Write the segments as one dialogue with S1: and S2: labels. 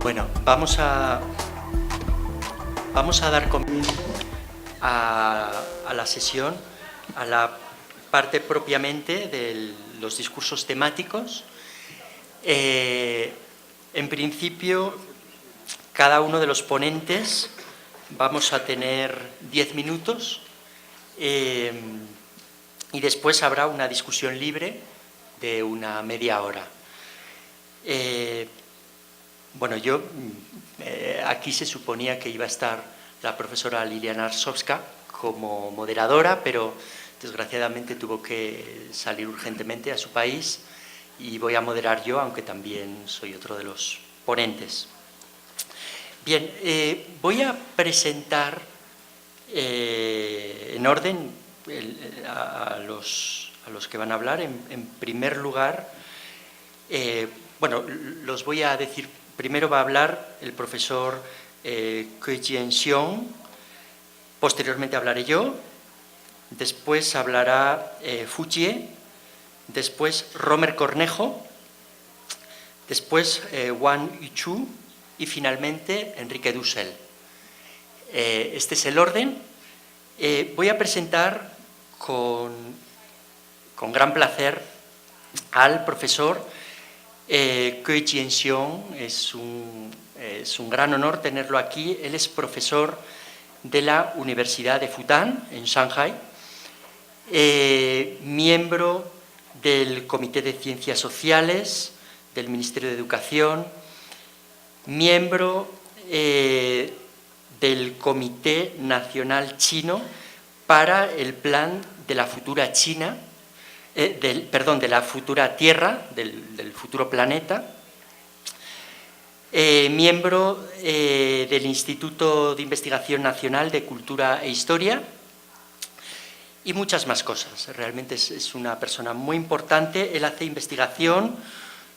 S1: Bueno, vamos a dar comienzo a la sesión, a la parte propiamente de los discursos temáticos. En principio, cada uno de los ponentes vamos a tener 10 minutos y después habrá una discusión libre de una media hora. Bueno, aquí se suponía que iba a estar la profesora Liliana Arsovska como moderadora, pero desgraciadamente tuvo que salir urgentemente a su país y voy a moderar yo, aunque también soy otro de los ponentes. Bien, voy a presentar en orden a los que van a hablar. En primer lugar, bueno, los voy a decir. Primero va a hablar el profesor Cui Jian-xiong, posteriormente hablaré yo, después hablará Fu Jie, después Romer Cornejo, después Wang Yuchu y finalmente Enrique Dussel. Este es el orden. Voy a presentar con gran placer al profesor Cui Jian-xiong. Es un gran honor tenerlo aquí. Él es profesor de la Universidad de Fudan, en Shanghai, miembro del Comité de Ciencias Sociales del Ministerio de Educación, miembro del Comité Nacional Chino para el Plan de la Futura China, de la futura Tierra, del futuro planeta, miembro del Instituto de Investigación Nacional de Cultura e Historia y muchas más cosas. Realmente es una persona muy importante. Él hace investigación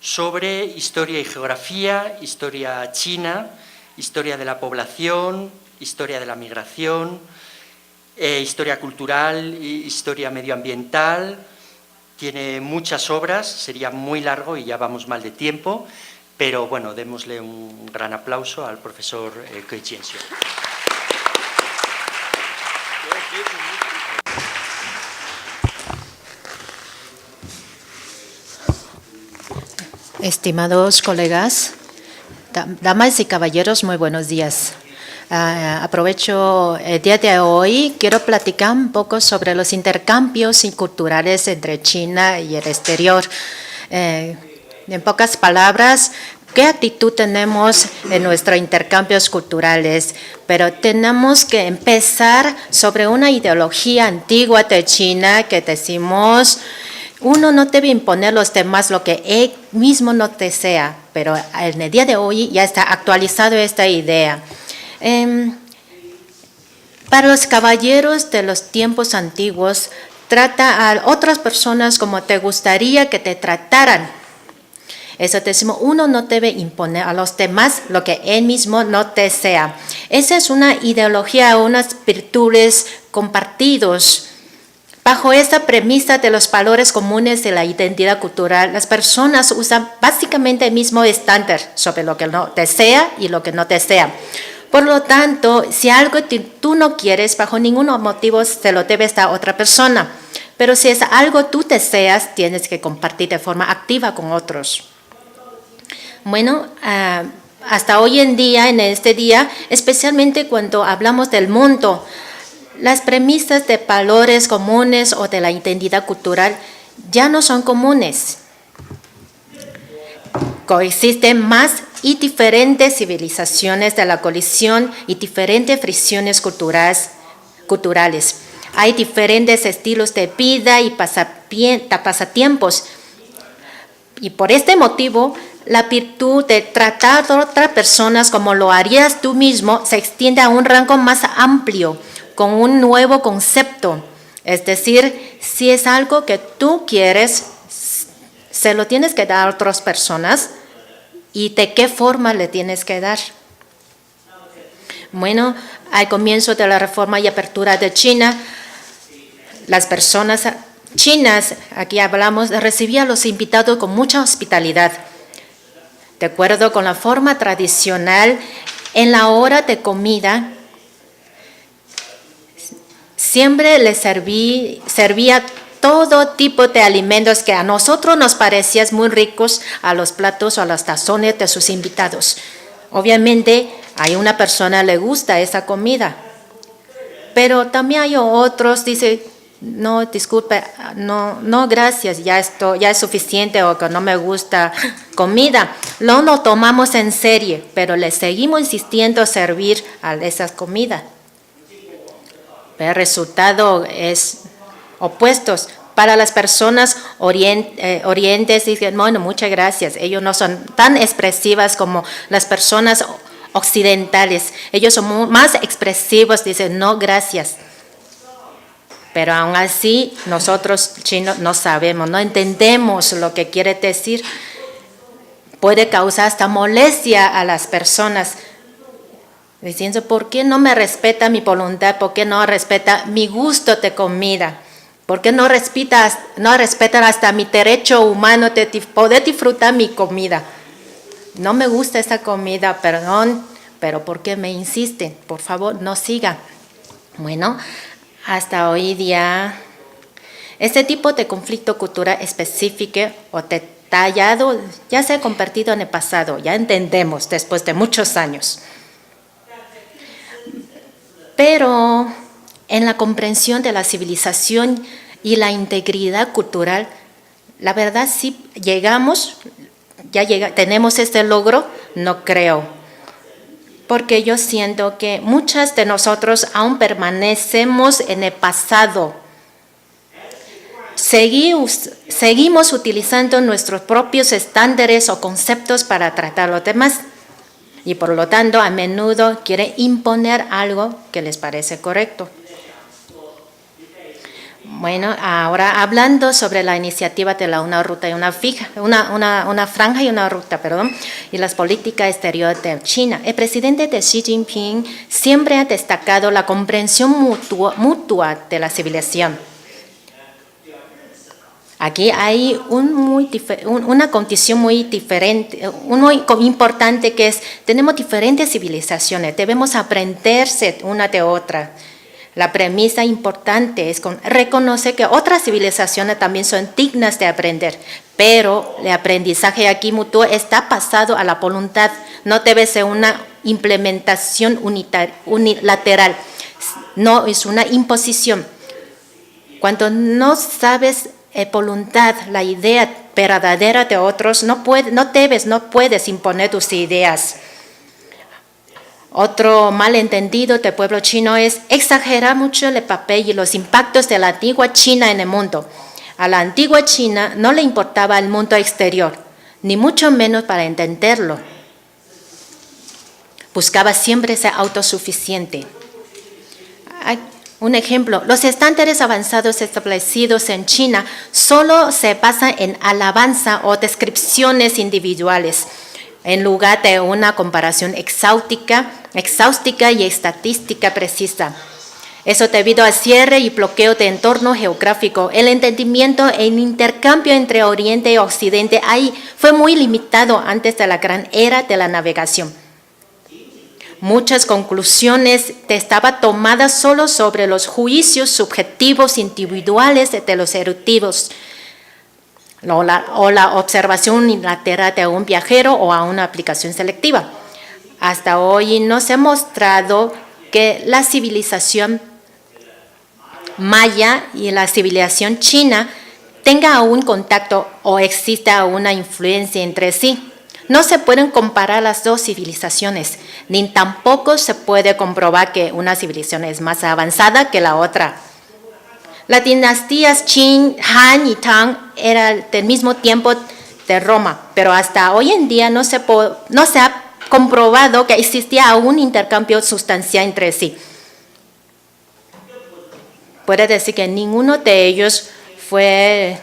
S1: sobre historia y geografía, historia china, historia de la población, historia de la migración, historia cultural, historia medioambiental. Tiene muchas obras, sería muy largo y ya vamos mal de tiempo, pero bueno, démosle un gran aplauso al profesor Cui Jian-xiong.
S2: Estimados colegas, damas y caballeros, muy buenos días. Aprovecho el día de hoy, quiero platicar un poco sobre los intercambios culturales entre China y el exterior. En pocas palabras, ¿qué actitud tenemos en nuestros intercambios culturales? Pero tenemos que empezar sobre una ideología antigua de China que decimos: uno no debe imponer a los demás lo que él mismo no desea, pero en el día de hoy ya está actualizado esta idea. Para los caballeros de los tiempos antiguos, trata a otras personas como te gustaría que te trataran. Eso decimos, uno no debe imponer a los demás lo que él mismo no desea. Esa es una ideología, unas virtudes compartidos. Bajo esta premisa de los valores comunes de la identidad cultural, las personas usan básicamente el mismo estándar sobre lo que no desea y lo que no desea. Por lo tanto, si algo tú no quieres, bajo ningún motivo se lo debes dar a otra persona. Pero si es algo tú deseas, tienes que compartir de forma activa con otros. Bueno, hasta hoy en día, en este día, especialmente cuando hablamos del mundo, las premisas de valores comunes o de la identidad cultural ya no son comunes. Coexisten más y diferentes civilizaciones de la colisión y diferentes fricciones culturales. Hay diferentes estilos de vida y pasatiempos. Y por este motivo, la virtud de tratar a otras personas como lo harías tú mismo se extiende a un rango más amplio, con un nuevo concepto. Es decir, si es algo que tú quieres, se lo tienes que dar a otras personas. ¿Y de qué forma le tienes que dar? Bueno, al comienzo de la reforma y apertura de China, las personas chinas, aquí hablamos, recibían a los invitados con mucha hospitalidad. De acuerdo con la forma tradicional, en la hora de comida, siempre le servía todo tipo de alimentos que a nosotros nos parecían muy ricos a los platos o a los tazones de sus invitados. Obviamente, a una persona le gusta esa comida, pero también hay otros, dice, no, disculpe, no, gracias, ya es suficiente o que no me gusta comida. No lo tomamos en serio, pero le seguimos insistiendo a servir a esas comidas. El resultado es opuestos. Para las personas orientes dicen, bueno, muchas gracias. Ellos no son tan expresivas como las personas occidentales. Ellos son más expresivos, dicen, no, gracias. Pero aún así, nosotros chinos no sabemos, no entendemos lo que quiere decir. Puede causar hasta molestia a las personas, diciendo, ¿por qué no me respeta mi voluntad? ¿Por qué no respeta mi gusto de comida? ¿Por qué no respetan hasta mi derecho humano de poder disfrutar mi comida? No me gusta esa comida, perdón, pero ¿por qué me insisten? Por favor, no siga. Bueno, hasta hoy día, este tipo de conflicto cultural específico o detallado ya se ha convertido en el pasado, ya entendemos después de muchos años. Pero en la comprensión de la civilización y la integridad cultural, la verdad sí tenemos este logro, no creo. Porque yo siento que muchas de nosotros aún permanecemos en el pasado. Seguimos utilizando nuestros propios estándares o conceptos para tratar a los demás. Y por lo tanto, a menudo quieren imponer algo que les parece correcto. Bueno, ahora hablando sobre la iniciativa de una ruta y una franja y una ruta, y las políticas exteriores de China. El presidente de Xi Jinping siempre ha destacado la comprensión mutua de la civilización. Aquí hay una condición muy diferente, muy importante, que es, tenemos diferentes civilizaciones, debemos aprenderse una de otra. La premisa importante es reconocer que otras civilizaciones también son dignas de aprender, pero el aprendizaje aquí mutuo está basado a la voluntad, no debe ser una implementación unilateral, no es una imposición. Cuando no sabes voluntad, la idea verdadera de otros, no puedes imponer tus ideas. Otro malentendido del pueblo chino es exagerar mucho el papel y los impactos de la antigua China en el mundo. A la antigua China no le importaba el mundo exterior, ni mucho menos para entenderlo. Buscaba siempre ser autosuficiente. Un ejemplo, los estándares avanzados establecidos en China solo se basan en alabanza o descripciones individuales, en lugar de una comparación exhaustiva y estadística precisa. Eso debido al cierre y bloqueo de entorno geográfico. El entendimiento e el intercambio entre Oriente y Occidente ahí fue muy limitado antes de la gran era de la navegación. Muchas conclusiones estaban tomadas solo sobre los juicios subjetivos individuales de los eruditos, o la observación unilateral de un viajero o a una aplicación selectiva. Hasta hoy no se ha mostrado que la civilización maya y la civilización china tengan aún contacto o exista una influencia entre sí. No se pueden comparar las dos civilizaciones, ni tampoco se puede comprobar que una civilización es más avanzada que la otra. Las dinastías Qin, Han y Tang eran del mismo tiempo de Roma, pero hasta hoy en día no se ha comprobado que existía un intercambio sustancial entre sí. Puede decir que ninguno de ellos fue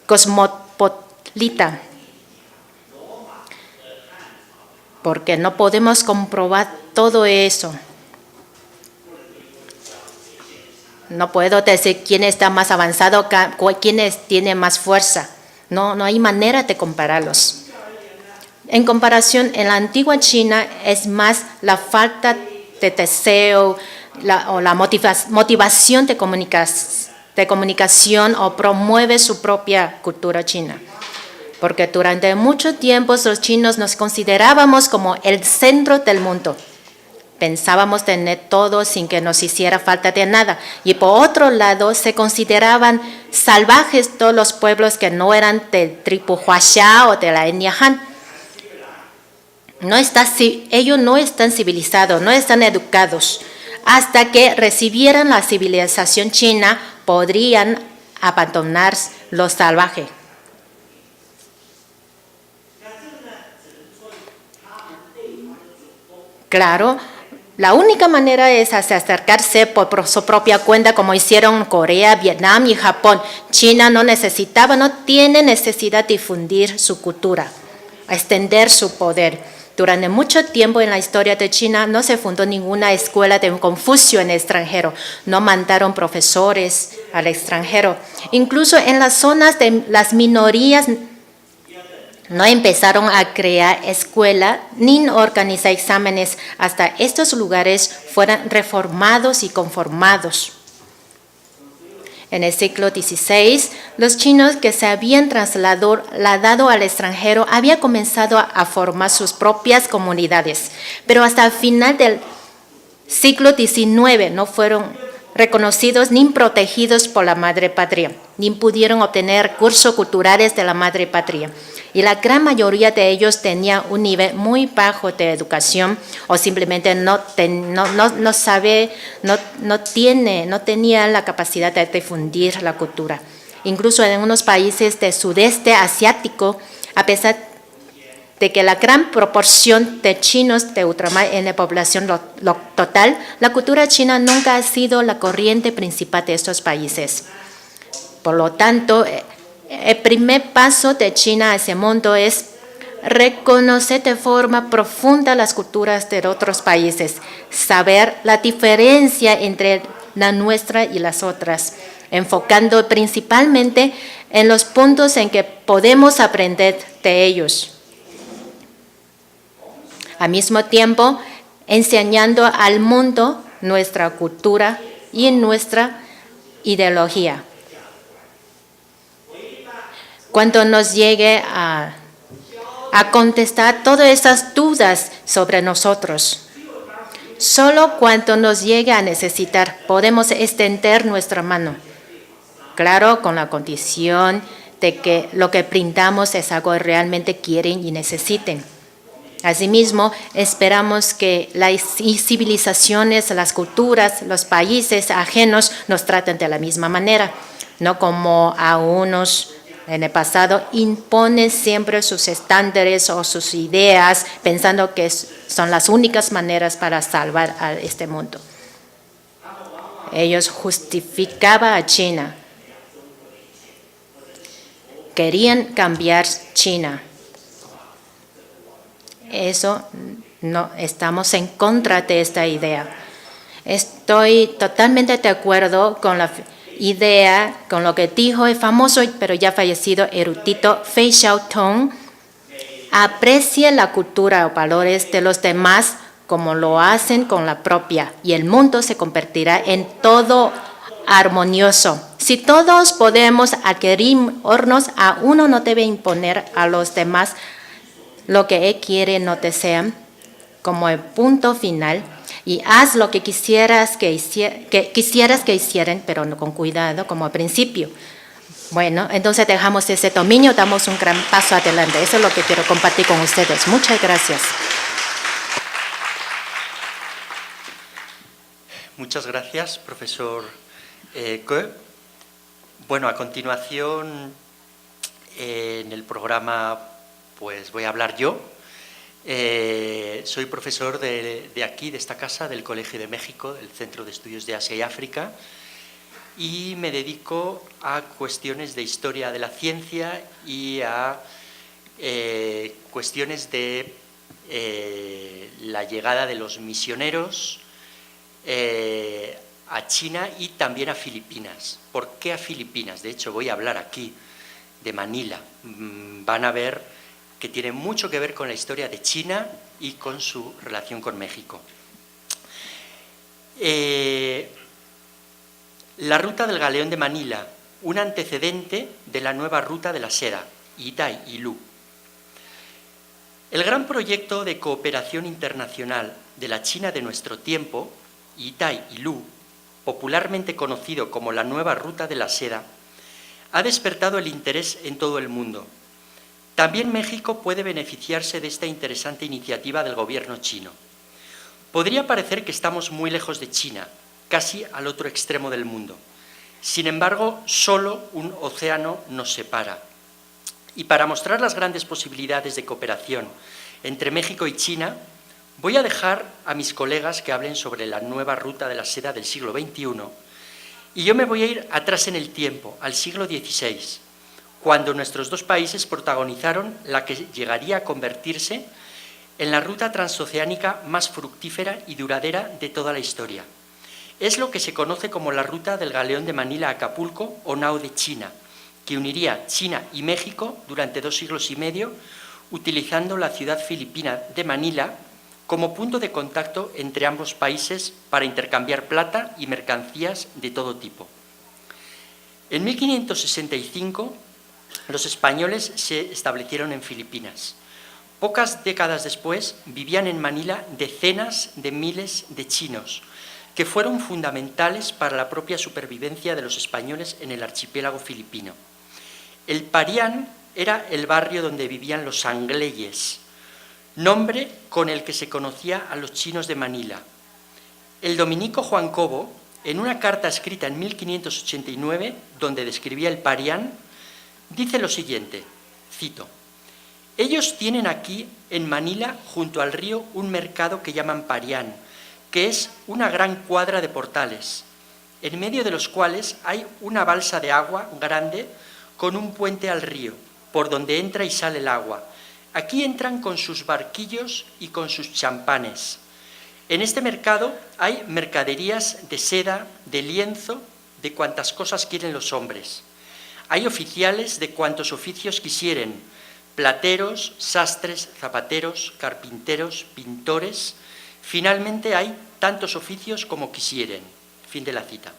S2: cosmopolita, porque no podemos comprobar todo eso. No puedo decir quién está más avanzado, quién tiene más fuerza. No hay manera de compararlos. En comparación, en la antigua China es más la falta de deseo o la motivación de comunicación o promueve su propia cultura china. Porque durante mucho tiempo los chinos nos considerábamos como el centro del mundo. Pensábamos tener todo sin que nos hiciera falta de nada. Y por otro lado, se consideraban salvajes todos los pueblos que no eran del tribu Huaxia o de la etnia Han. Ellos no están civilizados, no están educados. Hasta que recibieran la civilización china, podrían abandonar lo salvaje. Claro, la única manera es acercarse por su propia cuenta, como hicieron Corea, Vietnam y Japón. China no tiene necesidad de difundir su cultura, extender su poder. Durante mucho tiempo en la historia de China no se fundó ninguna escuela de Confucio en el extranjero, no mandaron profesores al extranjero. Incluso en las zonas de las minorías no empezaron a crear escuela ni organizar exámenes hasta estos lugares fueran reformados y conformados. En el siglo XVI, los chinos que se habían trasladado al extranjero habían comenzado a formar sus propias comunidades, pero hasta el final del siglo XIX no fueron reconocidos ni protegidos por la madre patria, ni pudieron obtener recursos culturales de la madre patria. Y la gran mayoría de ellos tenía un nivel muy bajo de educación o simplemente no tenía la capacidad de difundir la cultura. Incluso en unos países del sudeste asiático, a pesar de que la gran proporción de chinos de ultramar en la población total, la cultura china nunca ha sido la corriente principal de estos países. Por lo tanto, el primer paso de China hacia el mundo es reconocer de forma profunda las culturas de otros países, saber la diferencia entre la nuestra y las otras, enfocando principalmente en los puntos en que podemos aprender de ellos. Al mismo tiempo, enseñando al mundo nuestra cultura y nuestra ideología. Cuando nos llegue a contestar todas esas dudas sobre nosotros, solo cuando nos llegue a necesitar podemos extender nuestra mano. Claro, con la condición de que lo que brindamos es algo que realmente quieren y necesiten. Asimismo, esperamos que las civilizaciones, las culturas, los países ajenos nos traten de la misma manera, no como a unos en el pasado imponen siempre sus estándares o sus ideas pensando que son las únicas maneras para salvar a este mundo. Ellos justificaban a China. Querían cambiar China. Eso no estamos en contra de esta idea. Estoy totalmente de acuerdo con la idea, con lo que dijo el famoso pero ya fallecido erudito Fei Xiaotong. Aprecia la cultura o valores de los demás como lo hacen con la propia y el mundo se convertirá en todo armonioso. Si todos podemos adquirirnos, a uno no debe imponer a los demás lo que él quiere no desean como el punto final y haz lo que quisieras que hicieran, pero no con cuidado como principio. Bueno, entonces dejamos ese dominio, damos un gran paso adelante. Eso es lo que quiero compartir con ustedes. Muchas gracias.
S1: Muchas gracias, profesor Ke. Bueno, a continuación en el programa pues voy a hablar yo. Soy profesor de aquí, de esta casa, del Colegio de México, del Centro de Estudios de Asia y África, y me dedico a cuestiones de historia de la ciencia y a cuestiones de la llegada de los misioneros a China y también a Filipinas. ¿Por qué a Filipinas? De hecho, voy a hablar aquí de Manila. Van a ver que tiene mucho que ver con la historia de China y con su relación con México. La ruta del Galeón de Manila, un antecedente de la nueva ruta de la seda, Itai y Lu. El gran proyecto de cooperación internacional de la China de nuestro tiempo, Itai y Lu, popularmente conocido como la nueva ruta de la seda, ha despertado el interés en todo el mundo. También México puede beneficiarse de esta interesante iniciativa del gobierno chino. Podría parecer que estamos muy lejos de China, casi al otro extremo del mundo. Sin embargo, solo un océano nos separa. Y para mostrar las grandes posibilidades de cooperación entre México y China, voy a dejar a mis colegas que hablen sobre la nueva ruta de la seda del siglo XXI, y yo me voy a ir atrás en el tiempo, al siglo XVI, cuando nuestros dos países protagonizaron la que llegaría a convertirse en la ruta transoceánica más fructífera y duradera de toda la historia. Es lo que se conoce como la ruta del Galeón de Manila a Acapulco o Nao de China, que uniría China y México durante 2 siglos y medio, utilizando la ciudad filipina de Manila como punto de contacto entre ambos países para intercambiar plata y mercancías de todo tipo. En 1565, los españoles se establecieron en Filipinas. Pocas décadas después, vivían en Manila decenas de miles de chinos, que fueron fundamentales para la propia supervivencia de los españoles en el archipiélago filipino. El Parián era el barrio donde vivían los sangleyes, nombre con el que se conocía a los chinos de Manila. El dominico Juan Cobo, en una carta escrita en 1589, donde describía el Parián, dice lo siguiente, cito: «Ellos tienen aquí, en Manila, junto al río, un mercado que llaman Parián, que es una gran cuadra de portales, en medio de los cuales hay una balsa de agua grande con un puente al río, por donde entra y sale el agua. Aquí entran con sus barquillos y con sus champanes. En este mercado hay mercaderías de seda, de lienzo, de cuantas cosas quieren los hombres. Hay oficiales de cuantos oficios quisieren, plateros, sastres, zapateros, carpinteros, pintores. Finalmente hay tantos oficios como quisieren». Fin de la cita.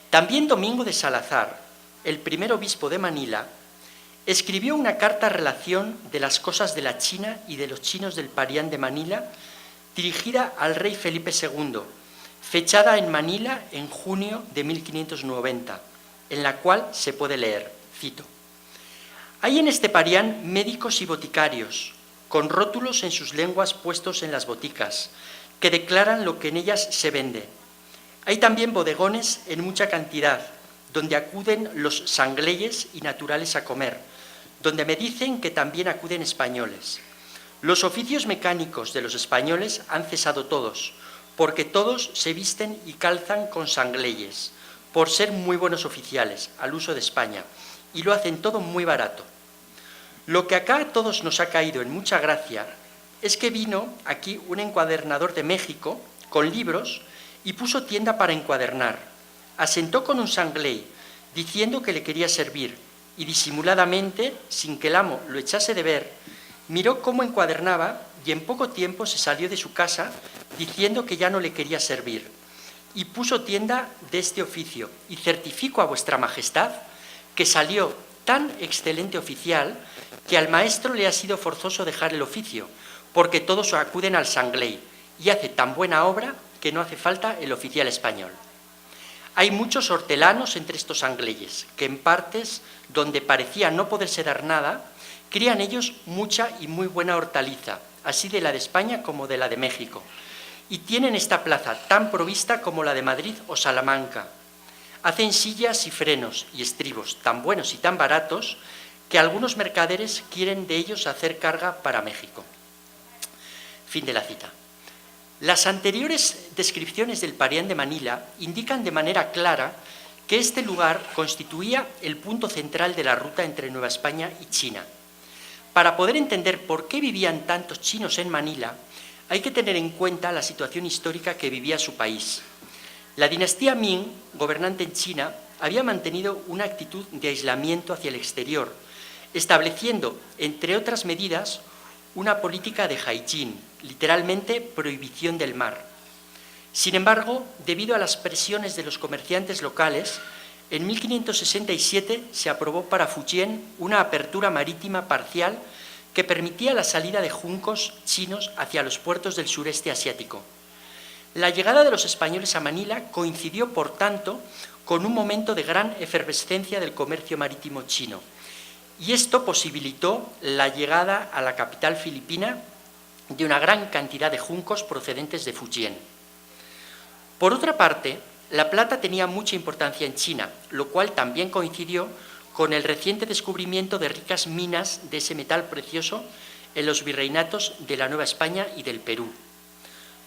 S1: También Domingo de Salazar, el primer obispo de Manila, escribió una carta a relación de las cosas de la China y de los chinos del Parián de Manila, dirigida al rey Felipe II, fechada en Manila en junio de 1590, en la cual se puede leer, cito: «Hay en este Parián médicos y boticarios, con rótulos en sus lenguas puestos en las boticas, que declaran lo que en ellas se vende. Hay también bodegones en mucha cantidad, donde acuden los sangleyes y naturales a comer, donde me dicen que también acuden españoles. Los oficios mecánicos de los españoles han cesado todos, porque todos se visten y calzan con sangleyes, por ser muy buenos oficiales, al uso de España, y lo hacen todo muy barato. Lo que acá a todos nos ha caído en mucha gracia es que vino aquí un encuadernador de México con libros y puso tienda para encuadernar. Asentó con un sangley, diciendo que le quería servir, y disimuladamente, sin que el amo lo echase de ver, miró cómo encuadernaba y en poco tiempo se salió de su casa diciendo que ya no le quería servir. Y puso tienda de este oficio, y certifico a vuestra majestad que salió tan excelente oficial que al maestro le ha sido forzoso dejar el oficio, porque todos acuden al sangley, y hace tan buena obra que no hace falta el oficial español. Hay muchos hortelanos entre estos sangleyes, que en partes donde parecía no poderse dar nada, crían ellos mucha y muy buena hortaliza, así de la de España como de la de México, y tienen esta plaza tan provista como la de Madrid o Salamanca. Hacen sillas y frenos y estribos tan buenos y tan baratos que algunos mercaderes quieren de ellos hacer carga para México». Fin de la cita. Las anteriores descripciones del Parián de Manila indican de manera clara que este lugar constituía el punto central de la ruta entre Nueva España y China. Para poder entender por qué vivían tantos chinos en Manila, hay que tener en cuenta la situación histórica que vivía su país. La dinastía Ming, gobernante en China, había mantenido una actitud de aislamiento hacia el exterior, estableciendo, entre otras medidas, una política de haijin, literalmente prohibición del mar. Sin embargo, debido a las presiones de los comerciantes locales, en 1567 se aprobó para Fujian una apertura marítima parcial que permitía la salida de juncos chinos hacia los puertos del sureste asiático. La llegada de los españoles a Manila coincidió, por tanto, con un momento de gran efervescencia del comercio marítimo chino, y esto posibilitó la llegada a la capital filipina de una gran cantidad de juncos procedentes de Fujian. Por otra parte, la plata tenía mucha importancia en China, lo cual también coincidió con el reciente descubrimiento de ricas minas de ese metal precioso en los virreinatos de la Nueva España y del Perú.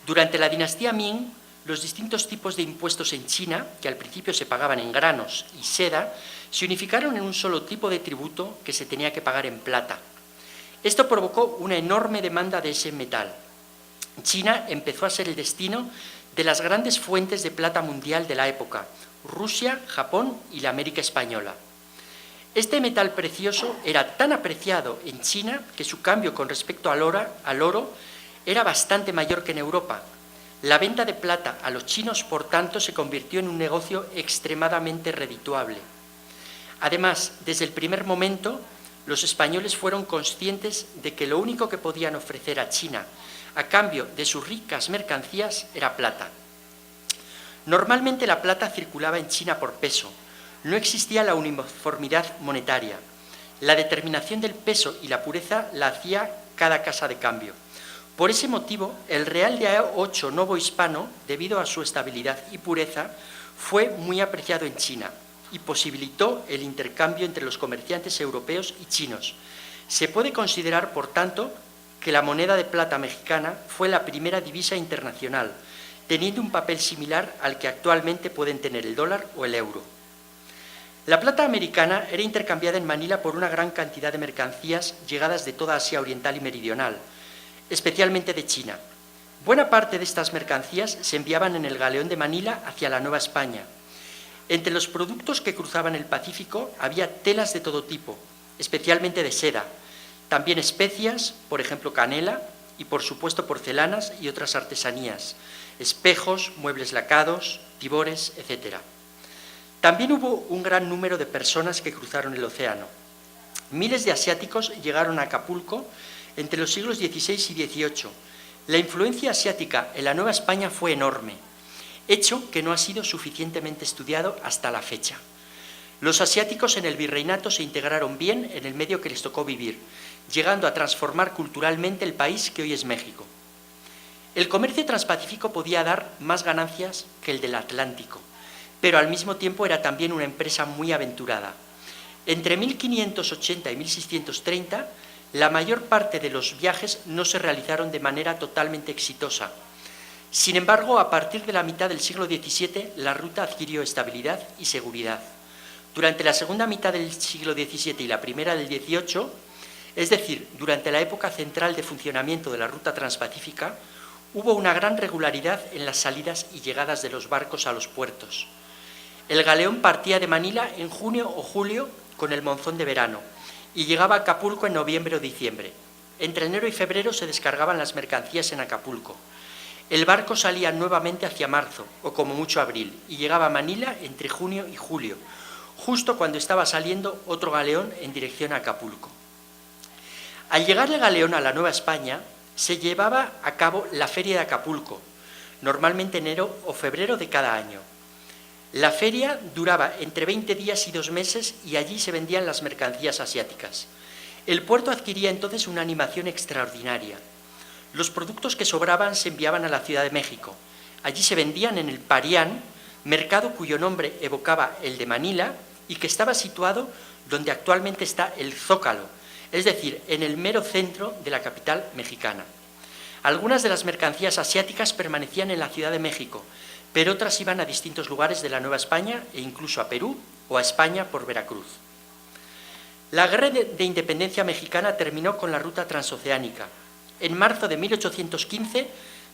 S1: Durante la dinastía Ming, los distintos tipos de impuestos en China, que al principio se pagaban en granos y seda, se unificaron en un solo tipo de tributo que se tenía que pagar en plata. Esto provocó una enorme demanda de ese metal. China empezó a ser el destino de las grandes fuentes de plata mundial de la época: Rusia, Japón y la América Española. Este metal precioso era tan apreciado en China que su cambio con respecto al oro era bastante mayor que en Europa. La venta de plata a los chinos, por tanto, se convirtió en un negocio extremadamente redituable. Además, desde el primer momento, los españoles fueron conscientes de que lo único que podían ofrecer a China a cambio de sus ricas mercancías era plata. Normalmente la plata circulaba en China por peso. No existía la uniformidad monetaria. La determinación del peso y la pureza la hacía cada casa de cambio. Por ese motivo, el real de A8 novohispano, debido a su estabilidad y pureza, fue muy apreciado en China y posibilitó el intercambio entre los comerciantes europeos y chinos. Se puede considerar, por tanto, que la moneda de plata mexicana fue la primera divisa internacional, teniendo un papel similar al que actualmente pueden tener el dólar o el euro. La plata americana era intercambiada en Manila por una gran cantidad de mercancías llegadas de toda Asia Oriental y Meridional, especialmente de China. Buena parte de estas mercancías se enviaban en el galeón de Manila hacia la Nueva España. Entre los productos que cruzaban el Pacífico había telas de todo tipo, especialmente de seda, también especias, por ejemplo canela, y por supuesto porcelanas y otras artesanías, espejos, muebles lacados, tibores, etc. También hubo un gran número de personas que cruzaron el océano. Miles de asiáticos llegaron a Acapulco entre los siglos XVI y XVIII. La influencia asiática en la Nueva España fue enorme, hecho que no ha sido suficientemente estudiado hasta la fecha. Los asiáticos en el virreinato se integraron bien en el medio que les tocó vivir, llegando a transformar culturalmente el país que hoy es México. El comercio transpacífico podía dar más ganancias que el del Atlántico, pero al mismo tiempo era también una empresa muy aventurada. Entre 1580 y 1630, la mayor parte de los viajes no se realizaron de manera totalmente exitosa. Sin embargo, a partir de la mitad del siglo XVII, la ruta adquirió estabilidad y seguridad. Durante la segunda mitad del siglo XVII y la primera del XVIII, es decir, durante la época central de funcionamiento de la ruta transpacífica, hubo una gran regularidad en las salidas y llegadas de los barcos a los puertos. El galeón partía de Manila en junio o julio con el monzón de verano y llegaba a Acapulco en noviembre o diciembre. Entre enero y febrero se descargaban las mercancías en Acapulco. El barco salía nuevamente hacia marzo, o como mucho abril, y llegaba a Manila entre junio y julio, justo cuando estaba saliendo otro galeón en dirección a Acapulco. Al llegar el galeón a la Nueva España, se llevaba a cabo la Feria de Acapulco, normalmente enero o febrero de cada año. La feria duraba entre 20 días y 2 meses y allí se vendían las mercancías asiáticas. El puerto adquiría entonces una animación extraordinaria. Los productos que sobraban se enviaban a la Ciudad de México. Allí se vendían en el Parián, mercado cuyo nombre evocaba el de Manila y que estaba situado donde actualmente está el Zócalo, es decir, en el mero centro de la capital mexicana. Algunas de las mercancías asiáticas permanecían en la Ciudad de México, pero otras iban a distintos lugares de la Nueva España e incluso a Perú o a España por Veracruz. La Guerra de Independencia mexicana terminó con la ruta transoceánica. En marzo de 1815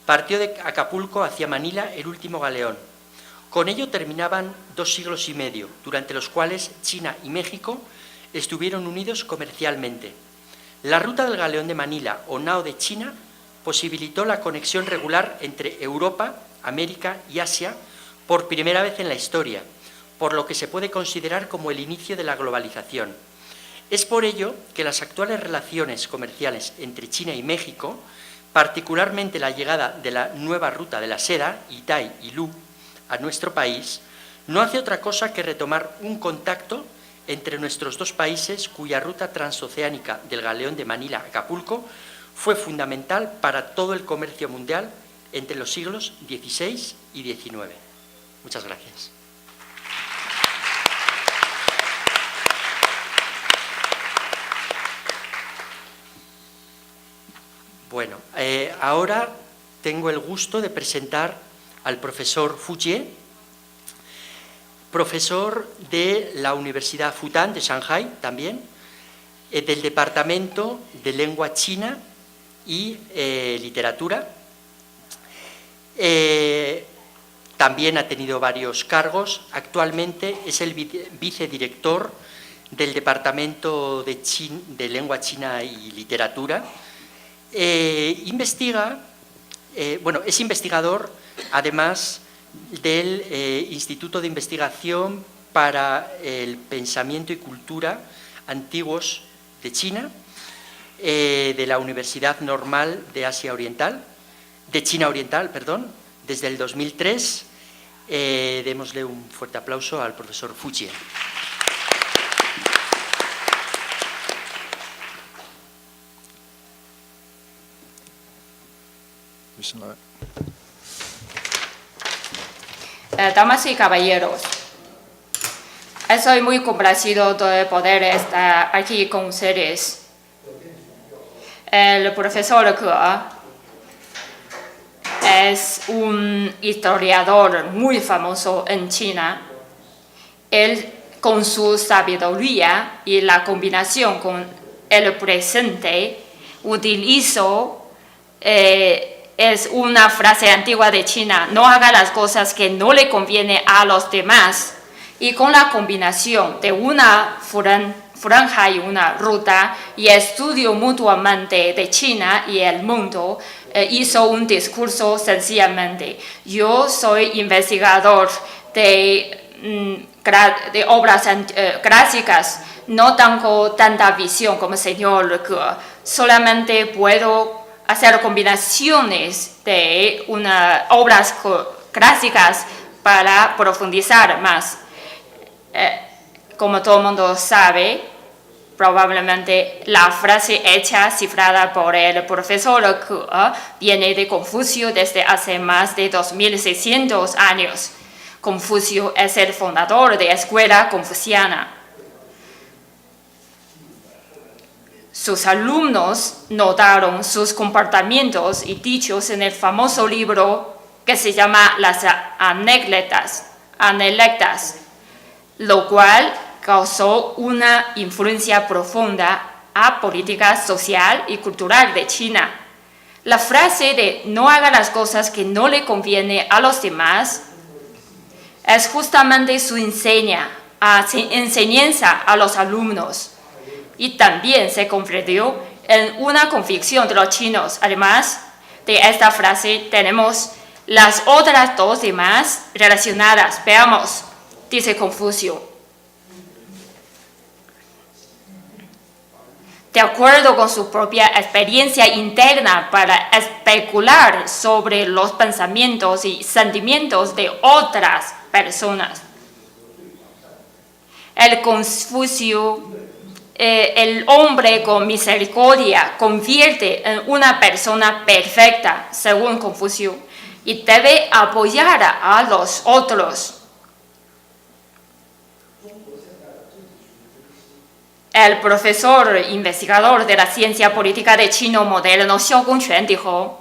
S1: partió de Acapulco hacia Manila el último galeón. Con ello terminaban 2 siglos y medio, durante los cuales China y México estuvieron unidos comercialmente. La ruta del galeón de Manila o Nao de China posibilitó la conexión regular entre Europa, América y Asia por primera vez en la historia, por lo que se puede considerar como el inicio de la globalización. Es por ello que las actuales relaciones comerciales entre China y México, particularmente la llegada de la nueva ruta de la seda, Itai y Lu, a nuestro país, no hace otra cosa que retomar un contacto entre nuestros dos países cuya ruta transoceánica del galeón de Manila a Acapulco fue fundamental para todo el comercio mundial entre los siglos XVI y XIX. Muchas gracias. Bueno, ahora tengo el gusto de presentar al profesor Fu Jie, profesor de la Universidad Fudan de Shanghai también, del Departamento de Lengua China y Literatura. También ha tenido varios cargos. Actualmente es el vicedirector del Departamento de Lengua China y Literatura. Es investigador, además del Instituto de Investigación para el Pensamiento y Cultura Antiguos de China, de la Universidad Normal de China Oriental, desde el 2003. Démosle un fuerte aplauso al profesor Fu Jie.
S3: Damas y caballeros, estoy muy complacido de poder estar aquí con ustedes. El profesor Ge es un historiador muy famoso en China. Él, con su sabiduría y la combinación con el presente, utilizó es una frase antigua de China: no haga las cosas que no le conviene a los demás. Y con la combinación de una franja y una ruta y estudio mutuamente de China y el mundo, hizo un discurso sencillamente: yo soy investigador de obras clásicas, no tengo tanta visión como el señor Ge, solamente puedo hacer combinaciones de obras clásicas para profundizar más. Como todo el mundo sabe, probablemente la frase hecha, cifrada por el profesor Ge, viene de Confucio desde hace más de 2600 años. Confucio es el fundador de la escuela confuciana. Sus alumnos notaron sus comportamientos y dichos en el famoso libro que se llama Las Anécdotas, lo cual causó una influencia profunda a política social y cultural de China. La frase de no haga las cosas que no le conviene a los demás es justamente su enseñanza a los alumnos. Y también se convirtió en una convicción de los chinos. Además de esta frase, tenemos las otras dos demás relacionadas. Veamos, dice Confucio: de acuerdo con su propia experiencia interna para especular sobre los pensamientos y sentimientos de otras personas. El Confucio, el hombre con misericordia, convierte en una persona perfecta, según Confucio, y debe apoyar a los otros. El profesor investigador de la ciencia política de chino moderno, Xiao Gongquan, dijo: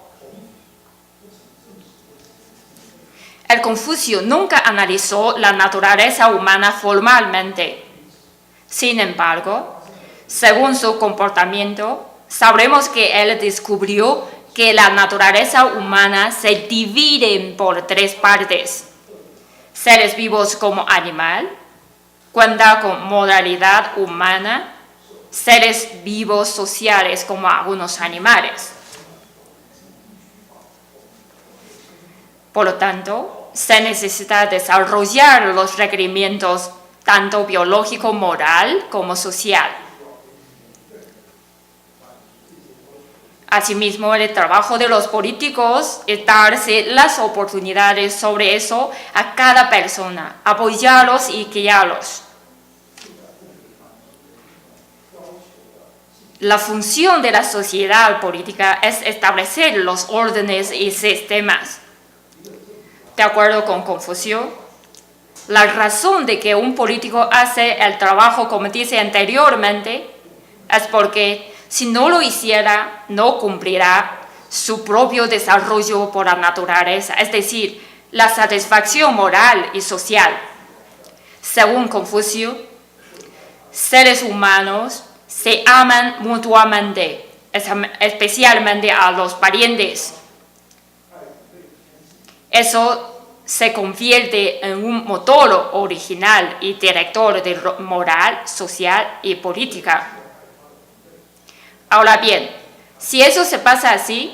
S3: el Confucio nunca analizó la naturaleza humana formalmente. Sin embargo, según su comportamiento, sabremos que él descubrió que la naturaleza humana se divide por tres partes: seres vivos como animal, cuenta con moralidad humana, seres vivos sociales como algunos animales. Por lo tanto, se necesita desarrollar los requerimientos tanto biológico, moral como social. Asimismo, el trabajo de los políticos es darse las oportunidades sobre eso a cada persona, apoyarlos y guiarlos. La función de la sociedad política es establecer los órdenes y sistemas. De acuerdo con Confucio, la razón de que un político hace el trabajo como dice anteriormente es porque si no lo hiciera, no cumplirá su propio desarrollo por la naturaleza, es decir, la satisfacción moral y social. Según Confucio, seres humanos se aman mutuamente, especialmente a los parientes. Eso se convierte en un motor original y director de moral, social y política. Ahora bien, si eso se pasa así,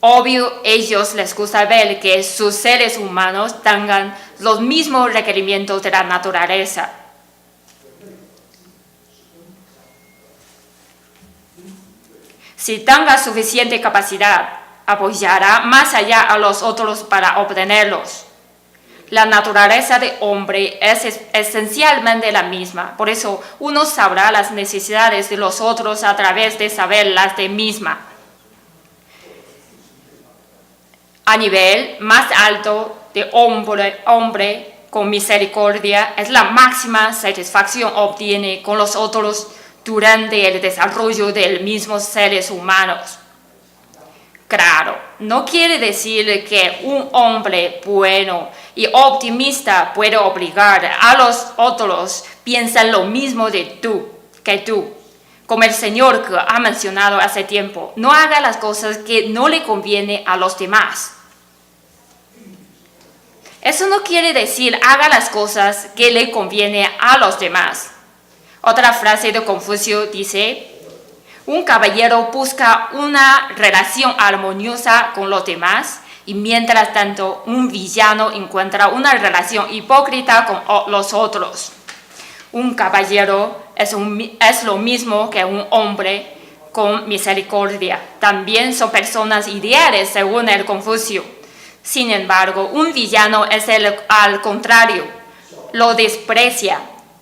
S3: obvio ellos les gusta ver que sus seres humanos tengan los mismos requerimientos de la naturaleza. Si tenga suficiente capacidad, apoyará más allá a los otros para obtenerlos. La naturaleza del hombre es esencialmente la misma, por eso uno sabrá las necesidades de los otros a través de saber las de misma. A nivel más alto de hombre con misericordia es la máxima satisfacción obtiene con los otros durante el desarrollo de los mismos seres humanos. Claro, no quiere decir que un hombre bueno y optimista puede obligar a los otros a pensar lo mismo que tú. Como el Señor que ha mencionado hace tiempo, no haga las cosas que no le convienen a los demás. Eso no quiere decir haga las cosas que le convienen a los demás. Otra frase de Confucio dice: un caballero busca una relación armoniosa con los demás y mientras tanto un villano encuentra una relación hipócrita con los otros. Un caballero es lo mismo que un hombre con misericordia. También son personas ideales según el Confucio. Sin embargo, un villano es al contrario, lo desprecia.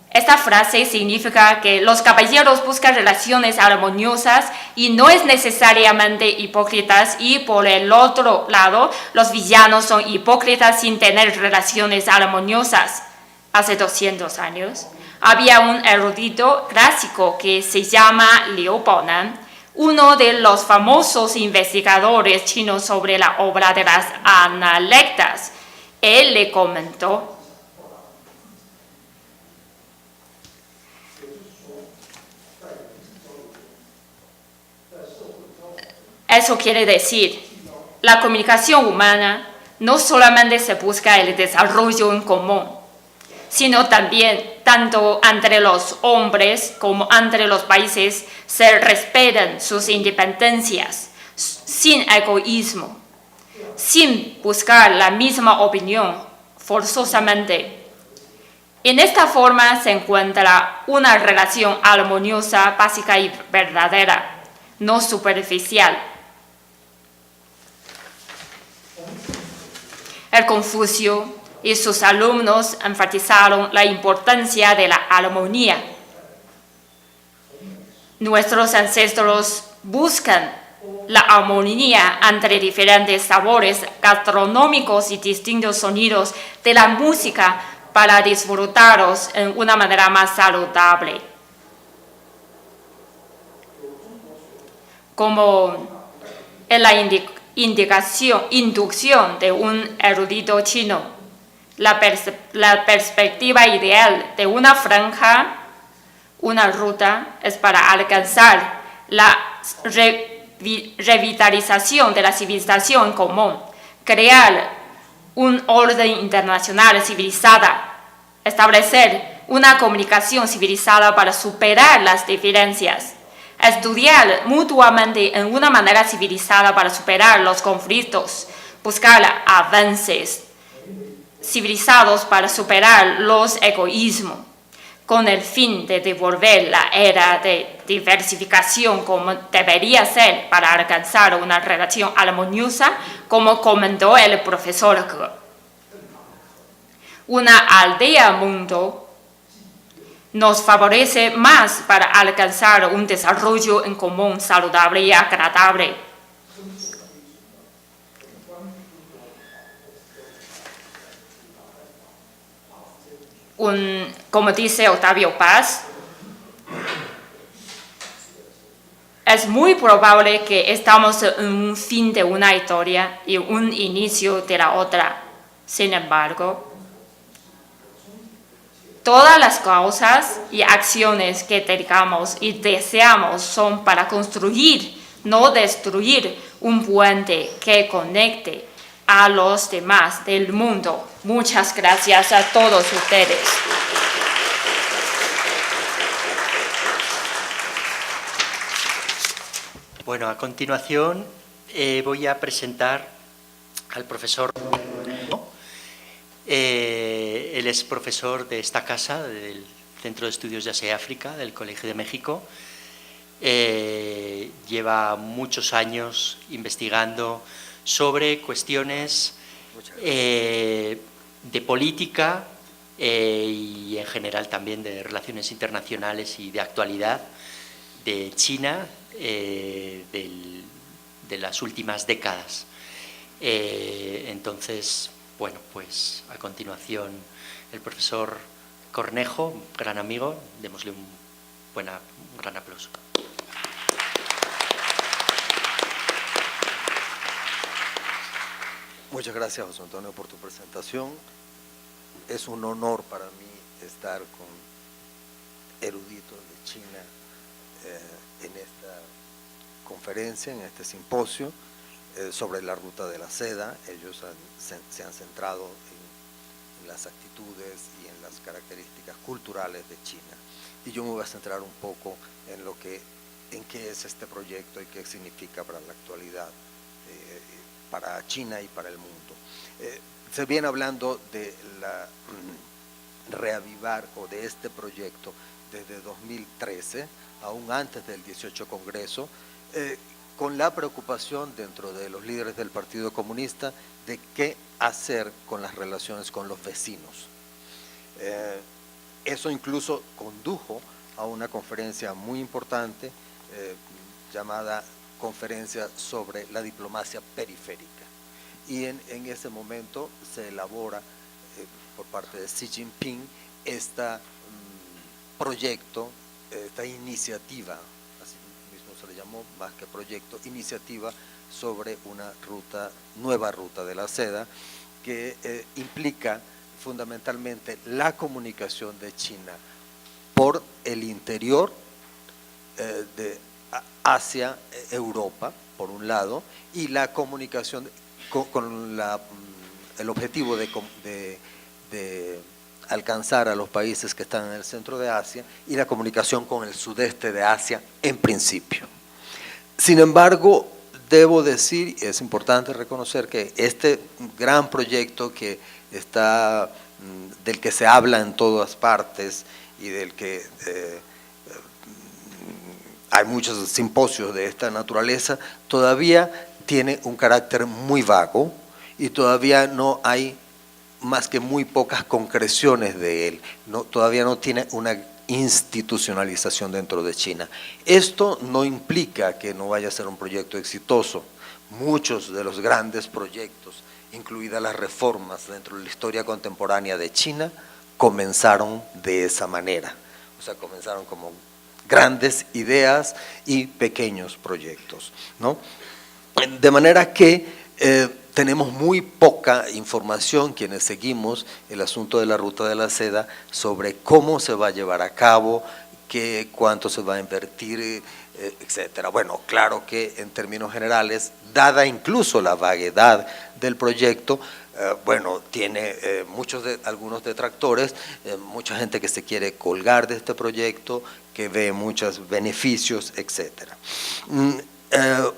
S3: Esta frase significa que los caballeros buscan relaciones armoniosas y no es necesariamente hipócritas, y por el otro lado, los villanos son hipócritas sin tener relaciones armoniosas. Hace 200 años, había un erudito clásico que se llama Liu Baonan, uno de los famosos investigadores chinos sobre la obra de las Analectas. Él le comentó: eso quiere decir, la comunicación humana no solamente se busca el desarrollo en común, sino también, tanto entre los hombres como entre los países, se respetan sus independencias, sin egoísmo, sin buscar la misma opinión forzosamente. En esta forma se encuentra una relación armoniosa, básica y verdadera, no superficial. El Confucio y sus alumnos enfatizaron la importancia de la armonía. Nuestros ancestros buscan la armonía entre diferentes sabores gastronómicos y distintos sonidos de la música para disfrutarlos en una manera más saludable. Como en la inducción de un erudito chino, la perspectiva ideal de una franja, una ruta, es para alcanzar la revitalización de la civilización común, crear un orden internacional civilizada, establecer una comunicación civilizada para superar las diferencias, estudiar mutuamente en una manera civilizada para superar los conflictos, buscar avances civilizados para superar los egoísmos, con el fin de devolver la era de diversificación como debería ser para alcanzar una relación armoniosa, como comentó el profesor Ge. Una aldea mundo nos favorece más para alcanzar un desarrollo en común saludable y agradable. Como dice Octavio Paz, es muy probable que estamos en un fin de una historia y un inicio de la otra. Sin embargo, todas las causas y acciones que tengamos y deseamos son para construir, no destruir, un puente que conecte a los demás del mundo. Muchas gracias a todos ustedes.
S1: Bueno, a continuación voy a presentar al profesor. Él es profesor de esta casa, del Centro de Estudios de Asia y África, del Colegio de México. Lleva muchos años investigando sobre cuestiones de política y en general también de relaciones internacionales y de actualidad de China de las últimas décadas. Entonces, bueno, pues a continuación el profesor Cornejo, gran amigo, démosle un gran aplauso.
S4: Muchas gracias, José Antonio, por tu presentación. Es un honor para mí estar con eruditos de China en esta conferencia, en este simposio sobre la ruta de la seda. Ellos se han centrado en las actitudes y en las características culturales de China. Y yo me voy a centrar un poco en qué es este proyecto y qué significa para la actualidad, para China y para el mundo. Se viene hablando de reavivar o de este proyecto desde 2013, aún antes del 18 Congreso, con la preocupación dentro de los líderes del Partido Comunista de qué hacer con las relaciones con los vecinos. Eso incluso condujo a una conferencia muy importante llamada Conferencia sobre la Diplomacia Periférica. Y en ese momento se elabora por parte de Xi Jinping este proyecto, esta iniciativa, así mismo se le llamó, más que proyecto, iniciativa sobre una nueva ruta de la seda, que implica fundamentalmente la comunicación de China por el interior hacia Europa, por un lado, y la comunicación con el objetivo de alcanzar a los países que están en el centro de Asia y la comunicación con el sudeste de Asia en principio. Sin embargo, debo decir, es importante reconocer que este gran proyecto del que se habla en todas partes y del que hay muchos simposios de esta naturaleza, todavía tiene un carácter muy vago y todavía no hay más que muy pocas concreciones de él. Todavía no tiene una institucionalización dentro de China. Esto no implica que no vaya a ser un proyecto exitoso. Muchos de los grandes proyectos, incluidas las reformas dentro de la historia contemporánea de China, comenzaron de esa manera. O sea, comenzaron como grandes ideas y pequeños proyectos, ¿no? De manera que tenemos muy poca información, quienes seguimos el asunto de la ruta de la seda, sobre cómo se va a llevar a cabo, cuánto se va a invertir, etcétera. Bueno, claro que en términos generales, dada incluso la vaguedad del proyecto, bueno, tiene algunos detractores, mucha gente que se quiere colgar de este proyecto, que ve muchos beneficios, etcétera.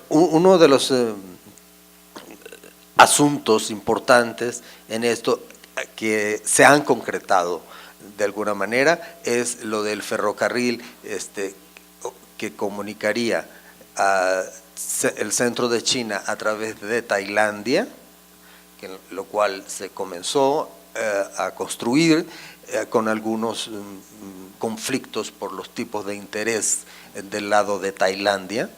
S4: Uno de los asuntos importantes en esto que se han concretado de alguna manera es lo del ferrocarril que comunicaría el centro de China a través de Tailandia, lo cual se comenzó a construir con algunos conflictos por los tipos de interés del lado de Tailandia,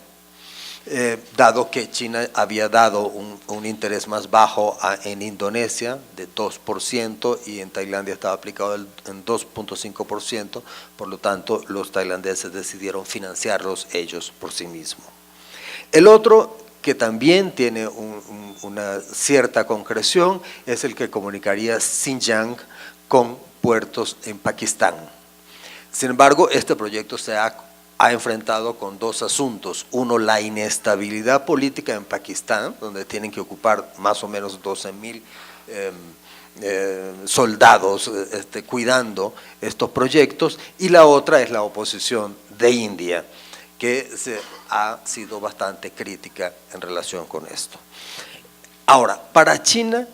S4: dado que China había dado un interés más bajo en Indonesia de 2% y en Tailandia estaba aplicado en 2.5%, por lo tanto los tailandeses decidieron financiarlos ellos por sí mismos. El otro que también tiene una cierta concreción es el que comunicaría Xinjiang con puertos en Pakistán. Sin embargo, este proyecto se ha enfrentado con dos asuntos. Uno, la inestabilidad política en Pakistán, donde tienen que ocupar más o menos 12.000 soldados cuidando estos proyectos, y la otra es la oposición de India, que ha sido bastante crítica en relación con esto. Ahora, para China,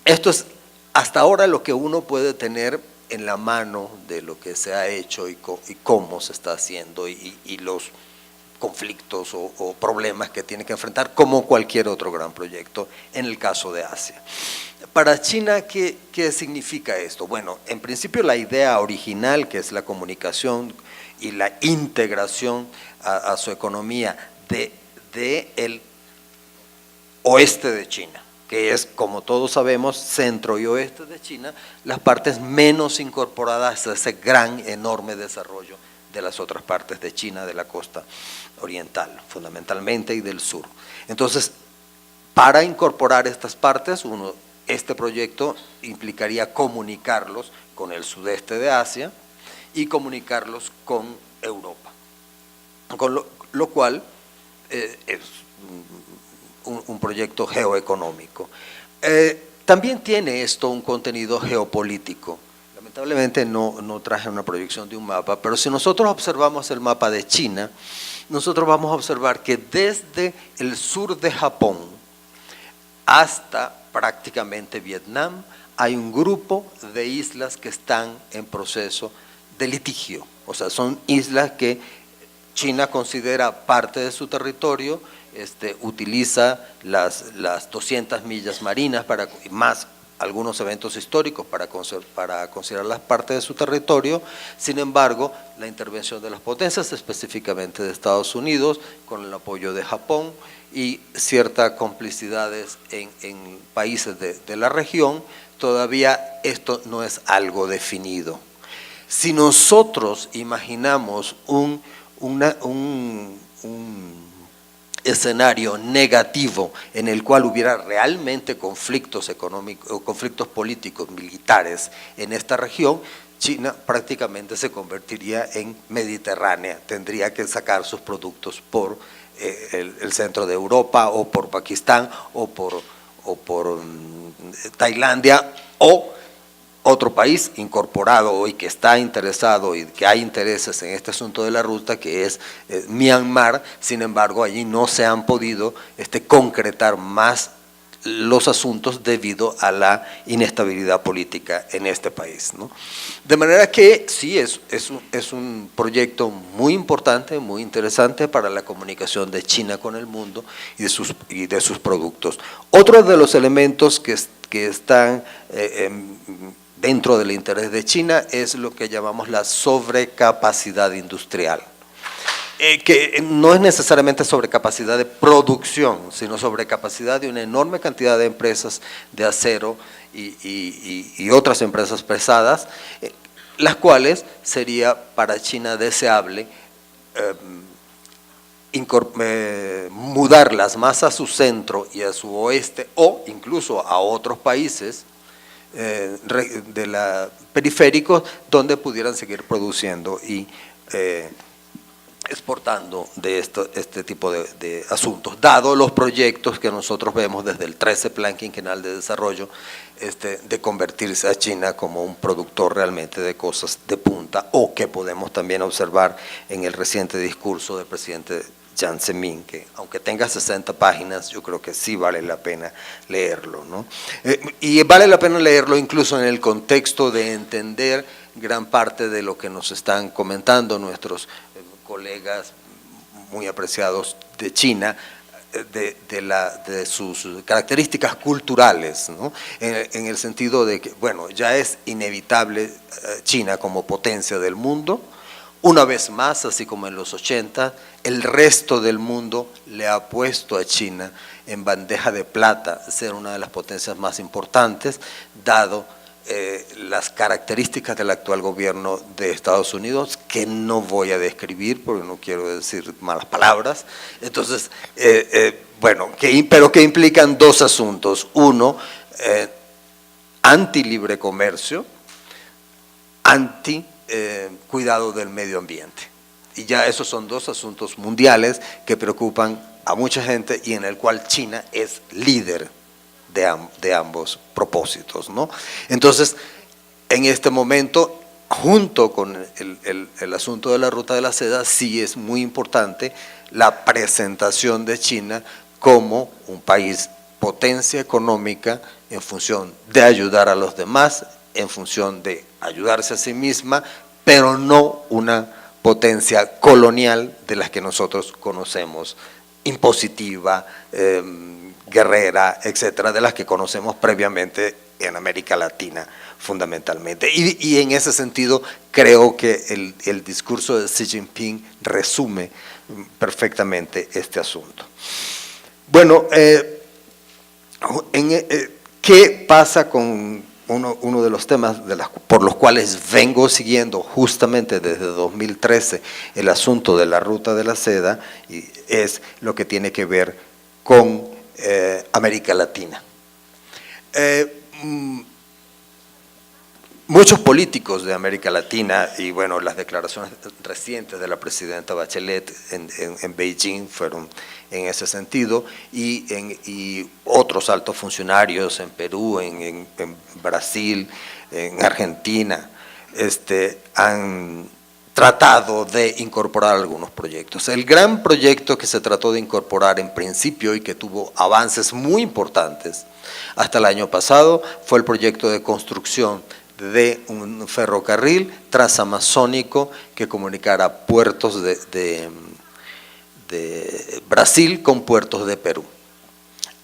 S4: esto es hasta ahora lo que uno puede tener en la mano de lo que se ha hecho y cómo se está haciendo y los conflictos o problemas que tiene que enfrentar, como cualquier otro gran proyecto en el caso de Asia. Para China, ¿qué significa esto? Bueno, en principio la idea original, que es la comunicación y la integración a su economía de el oeste de China, que es, como todos sabemos, centro y oeste de China, las partes menos incorporadas a ese gran, enorme desarrollo de las otras partes de China, de la costa oriental, fundamentalmente, y del sur. Entonces, para incorporar estas partes, este proyecto implicaría comunicarlos con el sudeste de Asia y comunicarlos con Europa, con lo cual es un proyecto geoeconómico. También tiene esto un contenido geopolítico. Lamentablemente no traje una proyección de un mapa, pero si nosotros observamos el mapa de China, nosotros vamos a observar que desde el sur de Japón hasta prácticamente Vietnam hay un grupo de islas que están en proceso de litigio. O sea, son islas que China considera parte de su territorio, utiliza las 200 millas marinas más algunos eventos históricos para considerarlas parte de su territorio. Sin embargo, la intervención de las potencias, específicamente de Estados Unidos, con el apoyo de Japón y ciertas complicidades en países de la región, todavía esto no es algo definido. Si nosotros imaginamos un escenario negativo en el cual hubiera realmente conflictos económicos o conflictos políticos, militares en esta región, China prácticamente se convertiría en mediterránea, tendría que sacar sus productos por el centro de Europa o por Pakistán o por Tailandia o otro país incorporado y que está interesado y que hay intereses en este asunto de la ruta, que es Myanmar. Sin embargo, allí no se han podido concretar más los asuntos debido a la inestabilidad política en este país, ¿no? De manera que sí, es un proyecto muy importante, muy interesante para la comunicación de China con el mundo y de sus productos. Otro de los elementos que están dentro del interés de China es lo que llamamos la sobrecapacidad industrial, que no es necesariamente sobrecapacidad de producción, sino sobrecapacidad de una enorme cantidad de empresas de acero y otras empresas pesadas, las cuales sería para China deseable mudarlas más a su centro y a su oeste o incluso a otros países periféricos donde pudieran seguir produciendo y exportando de este tipo de asuntos, dado los proyectos que nosotros vemos desde el 13 Plan Quinquenal de Desarrollo, de convertirse a China como un productor realmente de cosas de punta, o que podemos también observar en el reciente discurso del presidente Jiang Zemin, que aunque tenga 60 páginas, yo creo que sí vale la pena leerlo, ¿no? Y vale la pena leerlo incluso en el contexto de entender gran parte de lo que nos están comentando nuestros colegas muy apreciados de China, de sus características culturales, ¿no? En el sentido de que, bueno, ya es inevitable China como potencia del mundo. Una vez más, así como en los 80, el resto del mundo le ha puesto a China en bandeja de plata ser una de las potencias más importantes, dado las características del actual gobierno de Estados Unidos, que no voy a describir porque no quiero decir malas palabras. Entonces, bueno, pero que implican dos asuntos. Uno, anti-libre comercio, cuidado del medio ambiente. Y ya esos son dos asuntos mundiales que preocupan a mucha gente y en el cual China es líder de ambos propósitos, ¿no? Entonces, en este momento, junto con el asunto de la Ruta de la Seda, sí es muy importante la presentación de China como un país potencia económica en función de ayudar a los demás, en función de ayudarse a sí misma, pero no una potencia colonial de las que nosotros conocemos, impositiva, guerrera, etcétera, de las que conocemos previamente en América Latina fundamentalmente. Y en ese sentido creo que el discurso de Xi Jinping resume perfectamente este asunto. Bueno, ¿qué pasa con uno de los temas por los cuales vengo siguiendo justamente desde 2013 el asunto de la Ruta de la Seda? Y es lo que tiene que ver con América Latina. Muchos políticos de América Latina, y bueno, las declaraciones recientes de la presidenta Bachelet en Beijing fueron en ese sentido, y otros altos funcionarios en Perú, en Brasil, en Argentina, han tratado de incorporar algunos proyectos. El gran proyecto que se trató de incorporar en principio y que tuvo avances muy importantes hasta el año pasado fue el proyecto de construcción de un ferrocarril transamazónico que comunicara puertos de Brasil con puertos de Perú.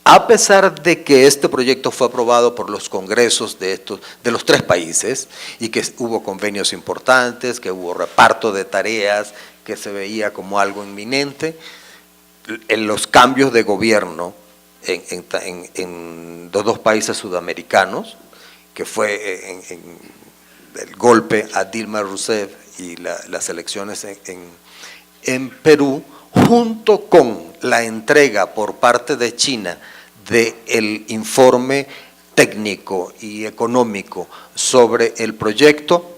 S4: A pesar de que este proyecto fue aprobado por los congresos de los tres países y que hubo convenios importantes, que hubo reparto de tareas, que se veía como algo inminente, en los cambios de gobierno en los dos países sudamericanos, que fue el golpe a Dilma Rousseff y las elecciones en Perú, junto con la entrega por parte de China del informe técnico y económico sobre el proyecto,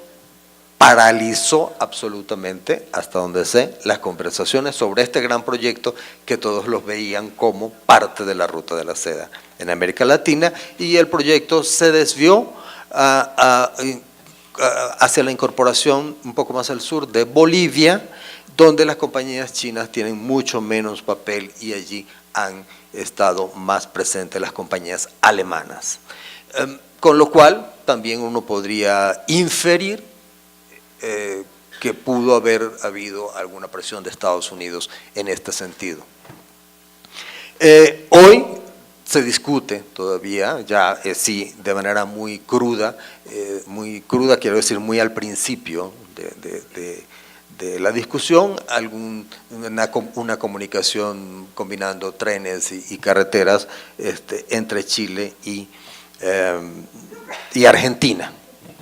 S4: paralizó absolutamente, hasta donde sé, las conversaciones sobre este gran proyecto que todos los veían como parte de la Ruta de la Seda en América Latina, y el proyecto se desvió hacia la incorporación un poco más al sur de Bolivia, donde las compañías chinas tienen mucho menos papel y allí han estado más presentes las compañías alemanas. Con lo cual también uno podría inferir que pudo haber habido alguna presión de Estados Unidos en este sentido. Hoy se discute todavía, ya sí, de manera muy cruda, quiero decir muy al principio de la discusión, una comunicación combinando trenes y carreteras entre Chile y Argentina,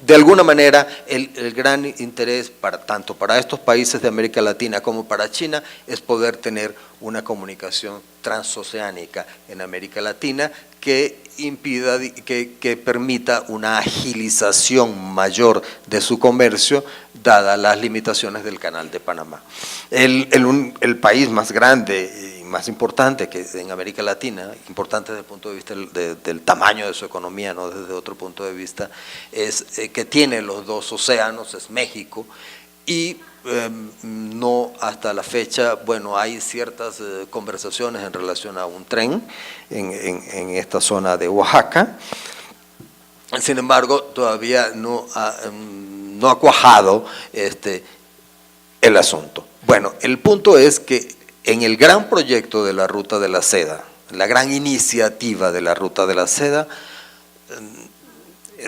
S4: de alguna manera, el gran interés tanto para estos países de América Latina como para China es poder tener una comunicación transoceánica en América Latina que impida, que permita una agilización mayor de su comercio, dadas las limitaciones del Canal de Panamá. El país más grande y más importante que en América Latina, importante desde el punto de vista del tamaño de su economía, no desde otro punto de vista, es que tiene los dos océanos, es México, y no hasta la fecha, bueno, hay ciertas conversaciones en relación a un tren en esta zona de Oaxaca. Sin embargo, todavía no ha cuajado el asunto. Bueno, el punto es que en el gran proyecto de la Ruta de la Seda, la gran iniciativa de la Ruta de la Seda,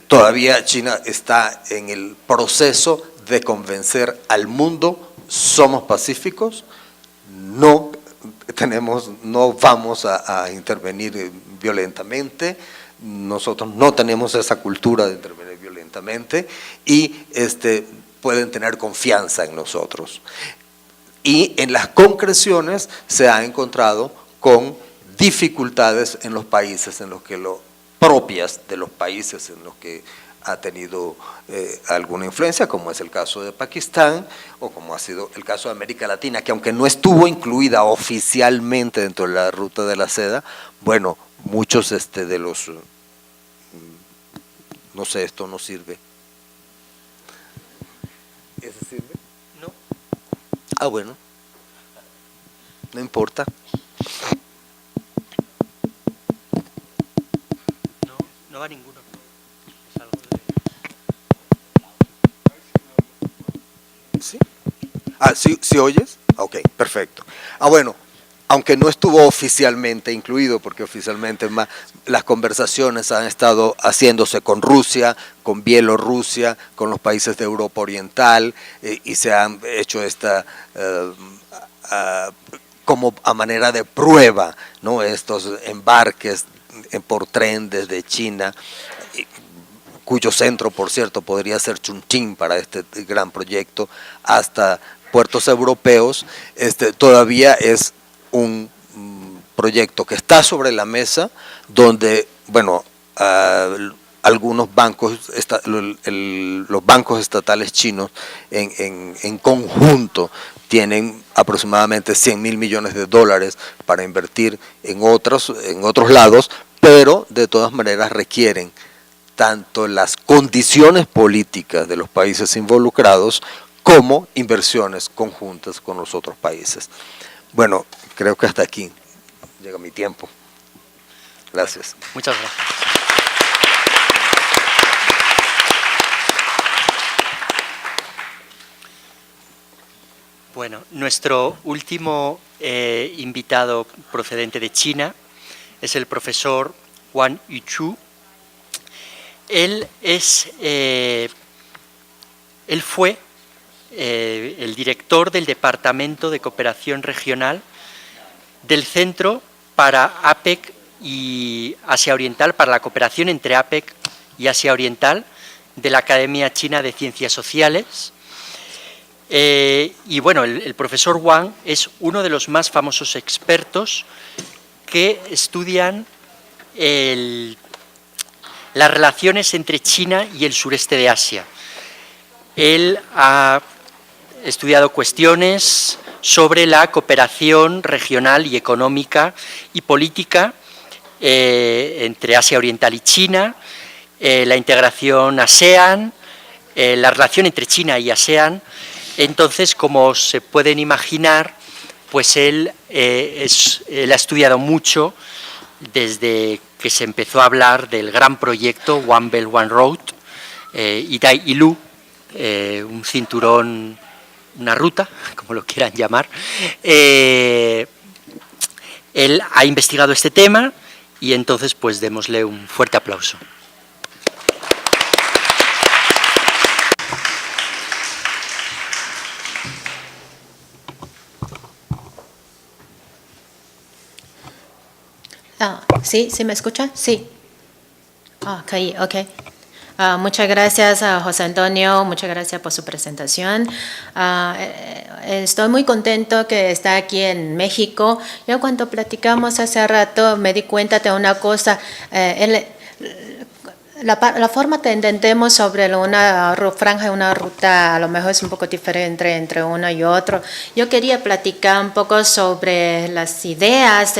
S4: todavía China está en el proceso de convencer al mundo: somos pacíficos, no vamos a intervenir violentamente, nosotros no tenemos esa cultura de intervenir violentamente y pueden tener confianza en nosotros. Y en las concreciones se ha encontrado con dificultades en los países en los que propias de los países en los que ha tenido alguna influencia, como es el caso de Pakistán o como ha sido el caso de América Latina, que aunque no estuvo incluida oficialmente dentro de la Ruta de la Seda, bueno, muchos de los, no sé, esto no sirve. ¿Ese sirve?
S1: No.
S4: Ah, bueno, no importa.
S1: No va ninguno.
S4: ¿Sí? Ah, ¿sí oyes? Ok, perfecto. Ah, bueno, aunque no estuvo oficialmente incluido, porque oficialmente las conversaciones han estado haciéndose con Rusia, con Bielorrusia, con los países de Europa Oriental, y se han hecho como a manera de prueba, ¿no?, estos embarques por tren desde China, cuyo centro, por cierto, podría ser Chongqing para este gran proyecto, hasta puertos europeos. Todavía es un proyecto que está sobre la mesa, donde, bueno, algunos bancos, los bancos estatales chinos en conjunto tienen aproximadamente 100.000 millones de dólares para invertir en otros lados, pero de todas maneras requieren tanto las condiciones políticas de los países involucrados como inversiones conjuntas con los otros países. Bueno, creo que hasta aquí llega mi tiempo. Gracias.
S1: Muchas gracias. Bueno, nuestro último invitado procedente de China es el profesor Wang Yuchu. Él fue el director del Departamento de Cooperación Regional del Centro para APEC y Asia Oriental, para la cooperación entre APEC y Asia Oriental de la Academia China de Ciencias Sociales. Y bueno, el profesor Wang es uno de los más famosos expertos que estudian las relaciones entre China y el sureste de Asia. Él ha estudiado cuestiones sobre la cooperación regional y económica y política entre Asia Oriental y China, la integración ASEAN, la relación entre China y ASEAN. Entonces, como se pueden imaginar, pues él ha estudiado mucho desde que se empezó a hablar del gran proyecto One Belt One Road, Itai y Lu, un cinturón, una ruta, como lo quieran llamar. Él ha investigado este tema y entonces pues démosle un fuerte aplauso.
S2: ¿Sí? ¿Sí me escucha? Sí. 可以 OK Muchas gracias a José Antonio, muchas gracias por su presentación. Estoy muy contento que está aquí en México. Yo cuando platicamos hace rato me di cuenta de una cosa. La forma que entendemos sobre una franja y una ruta a lo mejor es un poco diferente entre uno y otro. Yo quería platicar un poco sobre las ideas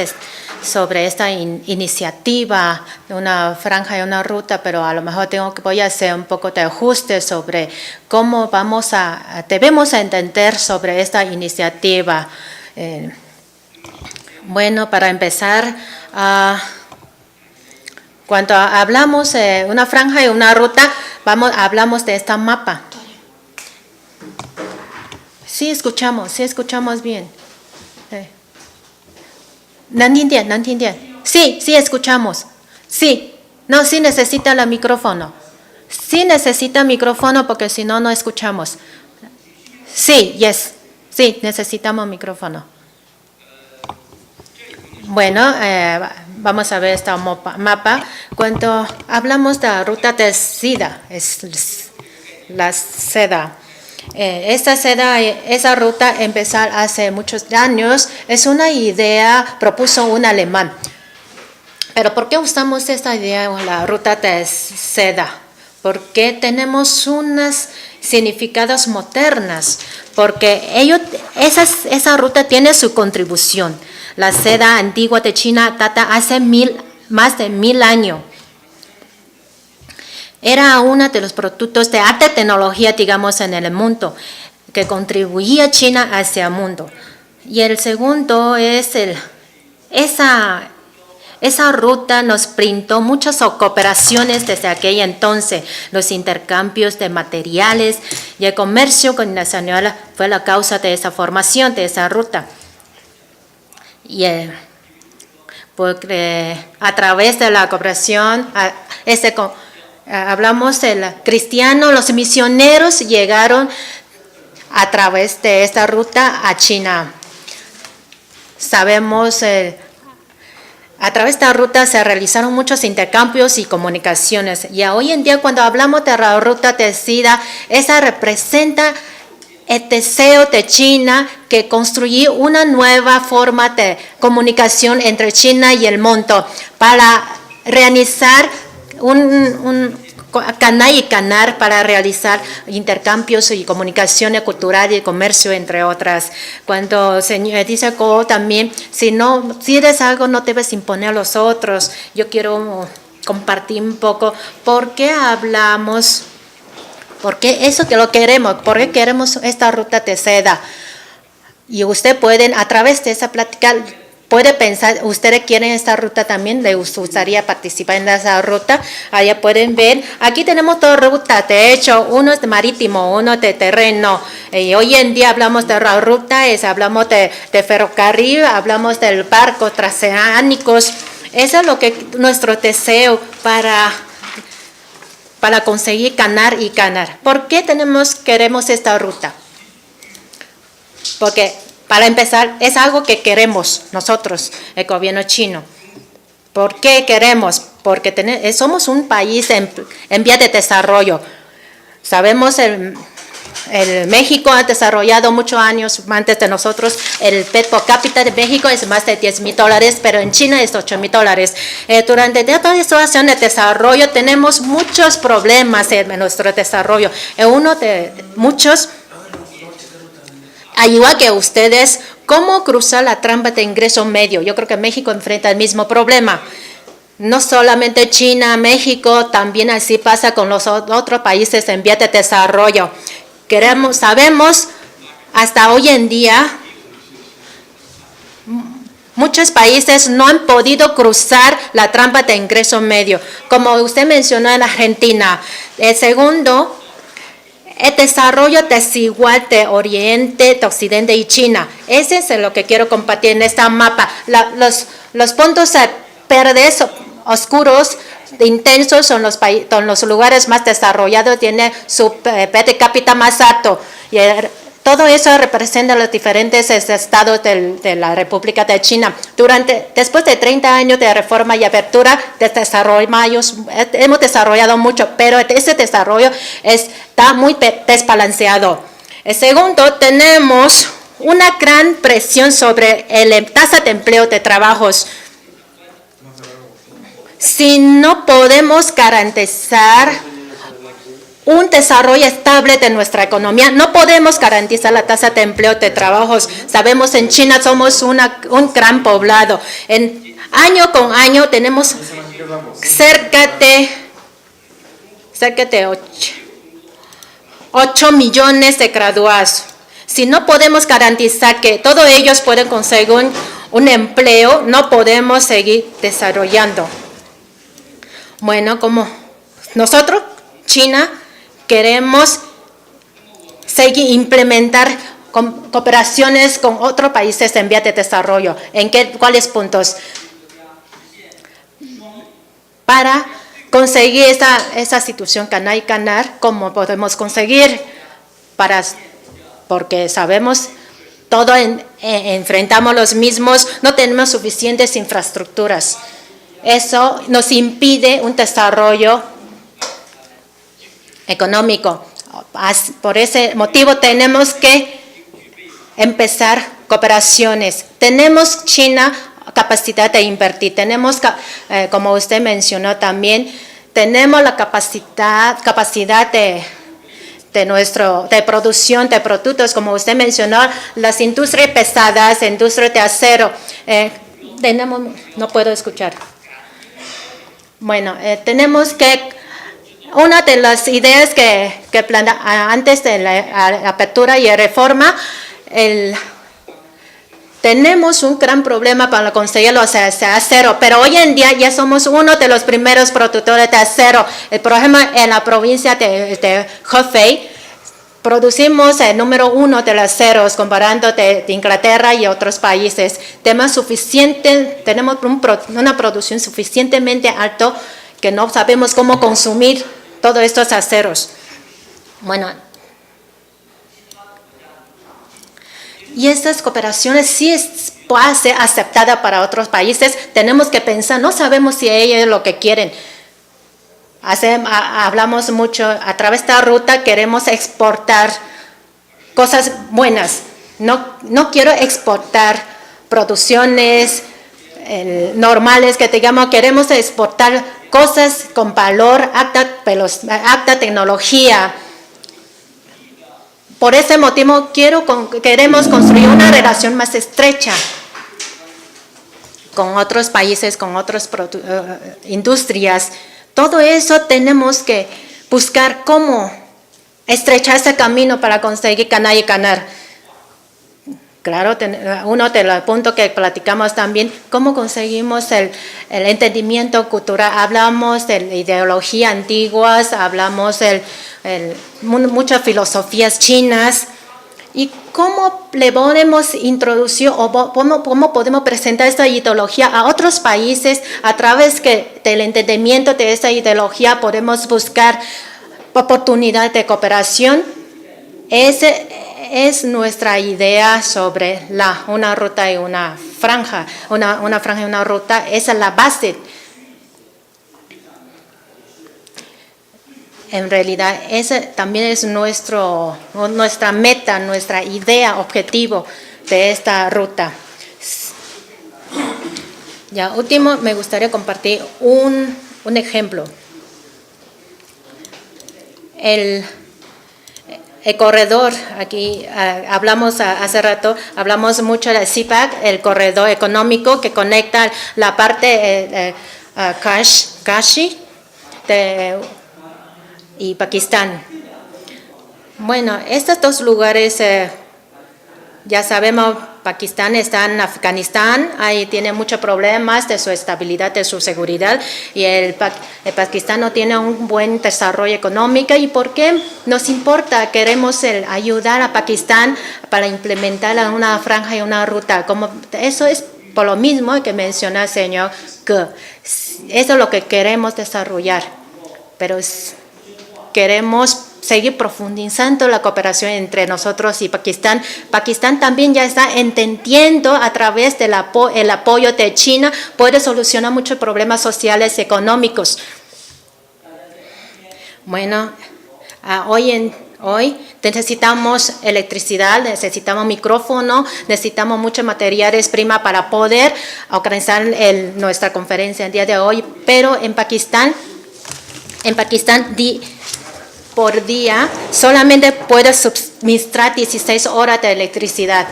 S2: sobre esta iniciativa de una franja y una ruta, pero a lo mejor voy a hacer un poco de ajuste sobre cómo debemos entender sobre esta iniciativa. Bueno, para empezar, cuando hablamos de una franja y una ruta, hablamos de este mapa. Sí escuchamos bien. ¿No entienden? Sí, escuchamos. Sí. No, sí necesita el micrófono. Sí necesita micrófono porque si no, no escuchamos. Sí, yes. Sí, necesitamos micrófono. Bueno, vamos a ver este mapa. Cuando hablamos de la ruta de seda, es la seda. Esa ruta empezó hace muchos años. Es una idea, propuso un alemán. Pero ¿por qué usamos esta idea, la ruta de seda? Porque tenemos unos significados modernos. Porque esa ruta tiene su contribución. La seda antigua de China data hace más de 1000 años. Era uno de los productos de alta tecnología, digamos, en el mundo, que contribuía China hacia el mundo. Y el segundo es esa ruta nos brindó muchas cooperaciones desde aquel entonces. Los intercambios de materiales y el comercio internacional fue la causa de esa formación de esa ruta. Y porque a través de la cooperación, hablamos del cristiano, los misioneros llegaron a través de esta ruta a China. Sabemos, a través de esta ruta se realizaron muchos intercambios y comunicaciones. Y hoy en día cuando hablamos de la ruta de seda, esa representa el deseo de China que construir una nueva forma de comunicación entre China y el mundo para realizar un canal para realizar intercambios y comunicaciones culturales y comercio, entre otras. Cuando dice Go también, si eres algo no debes imponer a los otros. Yo quiero compartir un poco por qué hablamos. Porque eso que lo queremos, porque queremos esta ruta de seda. Y usted pueden, a través de esa plática, puede pensar, ustedes quieren esta ruta también, les gustaría participar en esa ruta. Allá pueden ver, aquí tenemos dos rutas, de hecho, uno es de marítimo, uno de terreno. Y hoy en día hablamos de la ruta, hablamos de ferrocarril, hablamos del barco transoceánicos. Eso es lo que nuestro deseo para conseguir ganar. ¿Por qué queremos esta ruta? Porque para empezar es algo que queremos nosotros, el gobierno chino. ¿Por qué queremos? Porque somos un país en vía de desarrollo. Sabemos el México ha desarrollado muchos años antes de nosotros. El PIB per cápita de México es más de $10,000, pero en China es $8,000. Durante toda esta situación de desarrollo tenemos muchos problemas en nuestro desarrollo. Uno de muchos, al igual que ustedes, ¿cómo cruzar la trampa de ingreso medio? Yo creo que México enfrenta el mismo problema. No solamente China, México, también así pasa con los otros países en vía de desarrollo. Sabemos hasta hoy en día muchos países no han podido cruzar la trampa de ingreso medio, como usted mencionó en Argentina. El segundo, el desarrollo desigual de Oriente, de Occidente y China. Ese es lo que quiero compartir en este mapa. Los puntos verdes oscuros intensos son los lugares más desarrollados, tiene su per cápita más alto. Y Todo eso representa los diferentes estados de la República de China. Después de 30 años de reforma y apertura, hemos desarrollado mucho, pero ese desarrollo está muy desbalanceado. El segundo, tenemos una gran presión sobre la tasa de empleo de trabajos. Si no podemos garantizar un desarrollo estable de nuestra economía, no podemos garantizar la tasa de empleo de trabajos. Sabemos en China somos un gran poblado. Año con año tenemos cerca de 8 millones de graduados. Si no podemos garantizar que todos ellos pueden conseguir un empleo, no podemos seguir desarrollando. Bueno, como nosotros, China, queremos seguir implementar cooperaciones con otros países en vías de desarrollo. ¿Cuáles puntos? Para conseguir esa situación ganar y ganar, ¿cómo podemos conseguir? Porque sabemos, todos enfrentamos los mismos, no tenemos suficientes infraestructuras. Eso nos impide un desarrollo económico. Por ese motivo tenemos que empezar cooperaciones. Tenemos China capacidad de invertir. Tenemos, como usted mencionó también, tenemos la capacidad de producción de productos, como usted mencionó, las industrias pesadas, industria de acero. No puedo escuchar. Bueno, tenemos que, una de las ideas que antes de la apertura y reforma, tenemos un gran problema para conseguir los acero, pero hoy en día ya somos uno de los primeros productores de acero. Por ejemplo, en la provincia de Hefei, producimos el número 1 de los aceros comparando de Inglaterra y otros países. Tenemos una producción suficientemente alta que no sabemos cómo consumir todos estos aceros. Bueno, y estas cooperaciones sí pueden ser aceptadas para otros países. Tenemos que pensar, no sabemos si ellos es lo que quieren. Hablamos mucho, a través de esta ruta queremos exportar cosas buenas. No quiero exportar producciones normales que digamos, queremos exportar cosas con valor, alta tecnología. Por ese motivo queremos construir una relación más estrecha con otros países, con otras industrias. Todo eso tenemos que buscar cómo estrechar ese camino para conseguir ganar y ganar. Claro, uno de los puntos que platicamos también, cómo conseguimos el entendimiento cultural. Hablamos de ideologías antiguas, hablamos de muchas filosofías chinas. ¿Y cómo le podemos introducir o cómo podemos presentar esta ideología a otros países? A través del entendimiento de esta ideología podemos buscar oportunidades de cooperación. Esa es nuestra idea sobre una ruta y una franja. Una franja y una ruta, esa es la base. En realidad, ese también es nuestra meta, nuestra idea, objetivo de esta ruta. Ya, último, me gustaría compartir un ejemplo. El corredor, aquí hablamos hace rato, hablamos mucho del CPEC, el corredor económico que conecta la parte Kashi y Pakistán. Bueno, estos dos lugares, ya sabemos, Pakistán está en Afganistán, ahí tiene muchos problemas de su estabilidad, de su seguridad, y el Pakistán no tiene un buen desarrollo económico. ¿Y por qué nos importa? Queremos ayudar a Pakistán para implementar una franja y una ruta. Eso es por lo mismo que menciona el señor, que eso es lo que queremos desarrollar, pero queremos seguir profundizando la cooperación entre nosotros y Pakistán. Pakistán también ya está entendiendo a través del apoyo de China, puede solucionar muchos problemas sociales y económicos. Bueno, hoy necesitamos electricidad, necesitamos micrófono, necesitamos muchos materiales prima para poder organizar nuestra conferencia el día de hoy, pero en Pakistán por día solamente puede suministrar 16 horas de electricidad,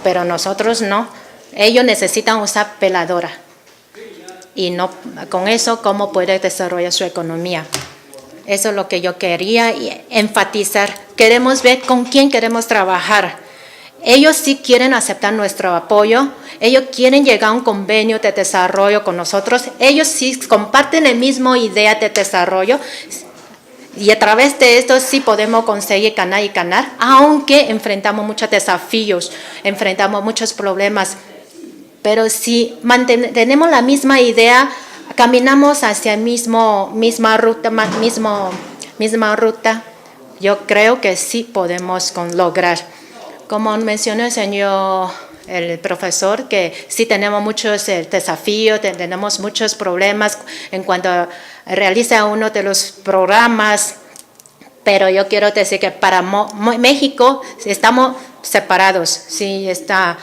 S2: pero nosotros no. Ellos necesitan usar peladora y no, con eso, ¿cómo puede desarrollar su economía? Eso es lo que yo quería enfatizar. Queremos ver con quién queremos trabajar. Ellos sí quieren aceptar nuestro apoyo, ellos quieren llegar a un convenio de desarrollo con nosotros, ellos sí comparten la misma idea de desarrollo y a través de esto sí podemos conseguir ganar, aunque enfrentamos muchos desafíos, enfrentamos muchos problemas, pero si tenemos la misma idea, caminamos hacia misma ruta, yo creo que sí podemos lograr. Como mencionó el profesor, que sí tenemos muchos desafíos, tenemos muchos problemas en cuanto realiza uno de los programas, pero yo quiero decir que para México estamos separados, sí está.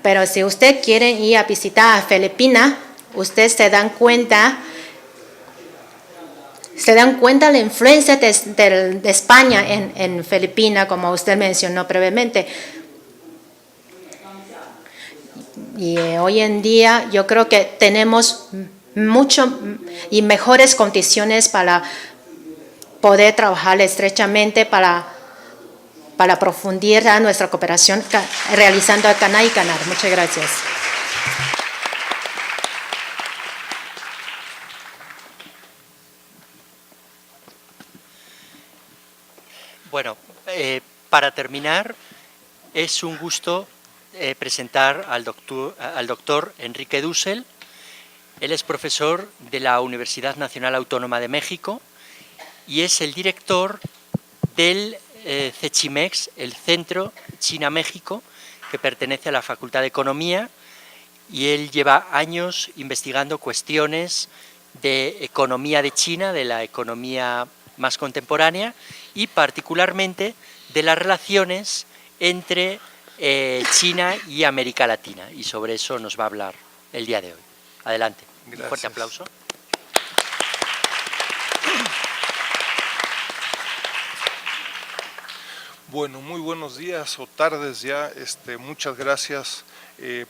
S2: Pero si usted quiere ir a visitar a Filipinas, ustedes se dan cuenta la influencia de España en Filipinas, como usted mencionó brevemente. Y hoy en día yo creo que tenemos mucho y mejores condiciones para poder trabajar estrechamente para profundizar nuestra cooperación realizando ganar y ganar. Muchas gracias.
S1: Bueno, para terminar, es un gusto presentar al doctor Enrique Dussel. Él es profesor de la Universidad Nacional Autónoma de México y es el director del CECHIMEX, el Centro China-México, que pertenece a la Facultad de Economía, y él lleva años investigando cuestiones de economía de China, de la economía más contemporánea, y particularmente de las relaciones entre China y América Latina, y sobre eso nos va a hablar el día de hoy. Adelante.
S5: Gracias.
S1: Un fuerte aplauso.
S5: Bueno, muy buenos días o tardes ya. Muchas gracias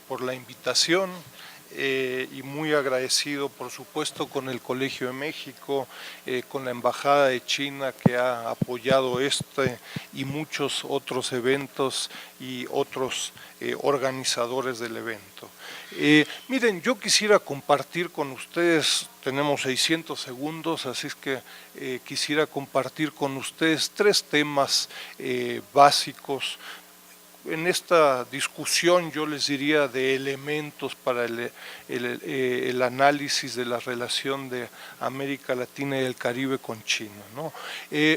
S5: por la invitación y muy agradecido, por supuesto, con el Colegio de México, con la Embajada de China que ha apoyado y muchos otros eventos y otros organizadores del evento. Miren, yo quisiera compartir con ustedes, tenemos 600 segundos, así es que quisiera compartir con ustedes 3 temas básicos. En esta discusión yo les diría de elementos para el análisis de la relación de América Latina y el Caribe con China, ¿no?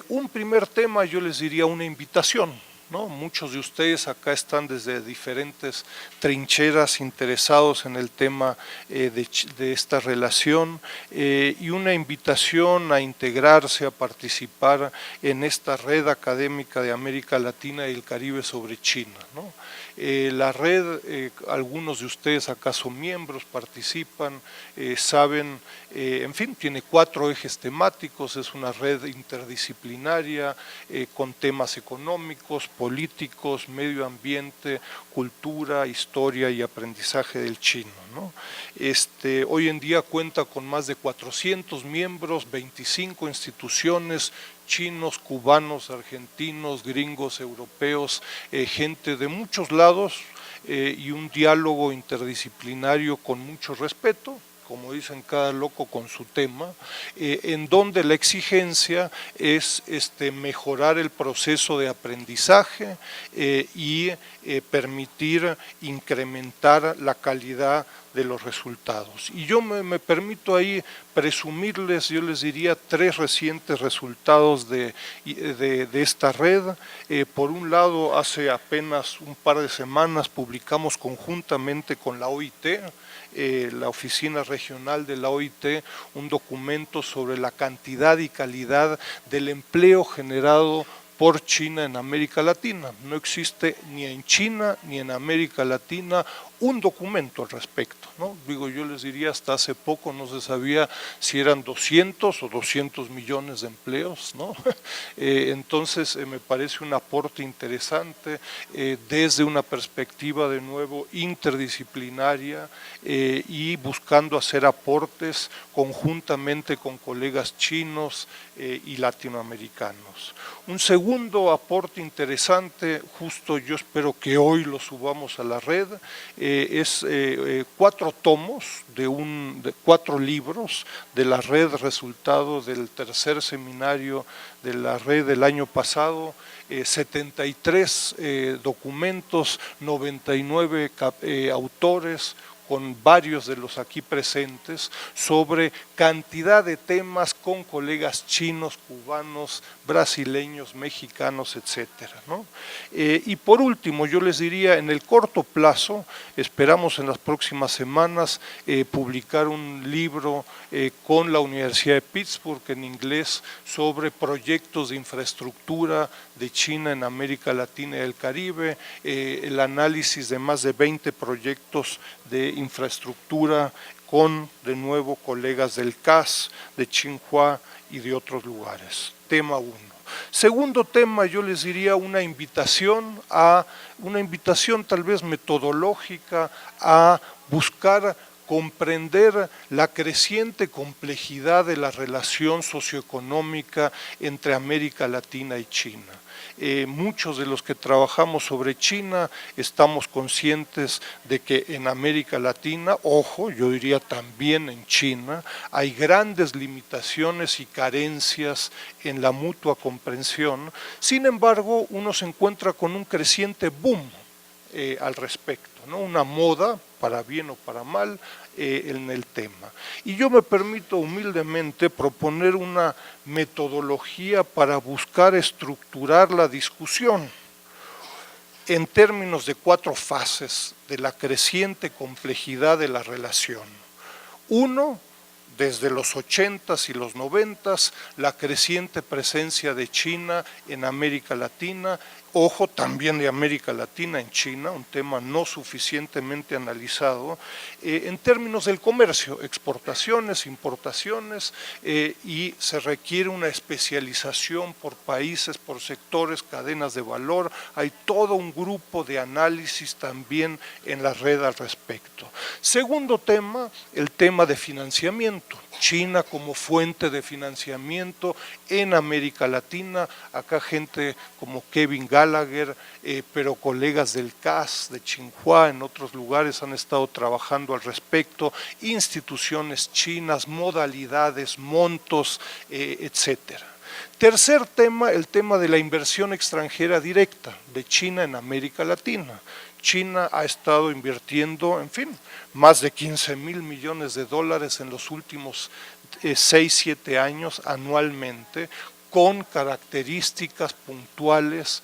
S5: Un primer tema yo les diría una invitación, ¿no? Muchos de ustedes acá están desde diferentes trincheras interesados en el tema de esta relación y una invitación a integrarse, a participar en esta red académica de América Latina y el Caribe sobre China, ¿no? La red, algunos de ustedes acá son miembros, participan, saben, en fin, tiene 4 ejes temáticos, es una red interdisciplinaria con temas económicos, políticos, medio ambiente, cultura, historia y aprendizaje del chino, ¿no? Hoy en día cuenta con más de 400 miembros, 25 instituciones, chinos, cubanos, argentinos, gringos, europeos, gente de muchos lados y un diálogo interdisciplinario con mucho respeto, como dicen cada loco con su tema, en donde la exigencia es mejorar el proceso de aprendizaje y permitir incrementar la calidad de los resultados. Y yo me permito ahí presumirles, yo les diría, 3 recientes resultados de esta red. Por un lado, hace apenas un par de semanas publicamos conjuntamente con la OIT, la Oficina Regional de la OIT, un documento sobre la cantidad y calidad del empleo generado por China en América Latina. No existe ni en China ni en América Latina un documento al respecto, ¿no? Digo, yo les diría, hasta hace poco no se sabía si eran 200 o 200 millones de empleos, ¿no? Entonces me parece un aporte interesante desde una perspectiva de nuevo interdisciplinaria y buscando hacer aportes conjuntamente con colegas chinos y latinoamericanos. Un segundo aporte interesante, justo yo espero que hoy lo subamos a la red, es 4 tomos de 4 libros de la red, resultado del tercer seminario de la red del año pasado, 73 documentos, 99 autores, con varios de los aquí presentes, sobre cantidad de temas con colegas chinos, cubanos, brasileños, mexicanos, etcétera, ¿no? Y por último, yo les diría, en el corto plazo, esperamos en las próximas semanas publicar un libro con la Universidad de Pittsburgh en inglés sobre proyectos de infraestructura de China en América Latina y el Caribe, el análisis de más de 20 proyectos de infraestructura con, de nuevo, colegas del CAS, de Tsinghua y de otros lugares. Tema 1. Segundo tema, yo les diría una invitación tal vez metodológica a buscar comprender la creciente complejidad de la relación socioeconómica entre América Latina y China. Muchos de los que trabajamos sobre China estamos conscientes de que en América Latina, ojo, yo diría también en China, hay grandes limitaciones y carencias en la mutua comprensión. Sin embargo, uno se encuentra con un creciente boom al respecto, ¿no? Una moda, para bien o para mal, en el tema. Y yo me permito humildemente proponer una metodología para buscar estructurar la discusión en términos de 4 fases de la creciente complejidad de la relación. 1, desde los 80s y los 90s, la creciente presencia de China en América Latina, ojo, también de América Latina en China, un tema no suficientemente analizado, en términos del comercio, exportaciones, importaciones, y se requiere una especialización por países, por sectores, cadenas de valor. Hay todo un grupo de análisis también en la red al respecto. Segundo tema, el tema de financiamiento. China como fuente de financiamiento en América Latina, acá gente como Kevin Gallagher, pero colegas del CAS, de Tsinghua, en otros lugares han estado trabajando al respecto, instituciones chinas, modalidades, montos, etcétera. Tercer tema, el tema de la inversión extranjera directa de China en América Latina. China ha estado invirtiendo, en fin, más de 15,000 millones de dólares en los últimos 6-7 años anualmente, con características puntuales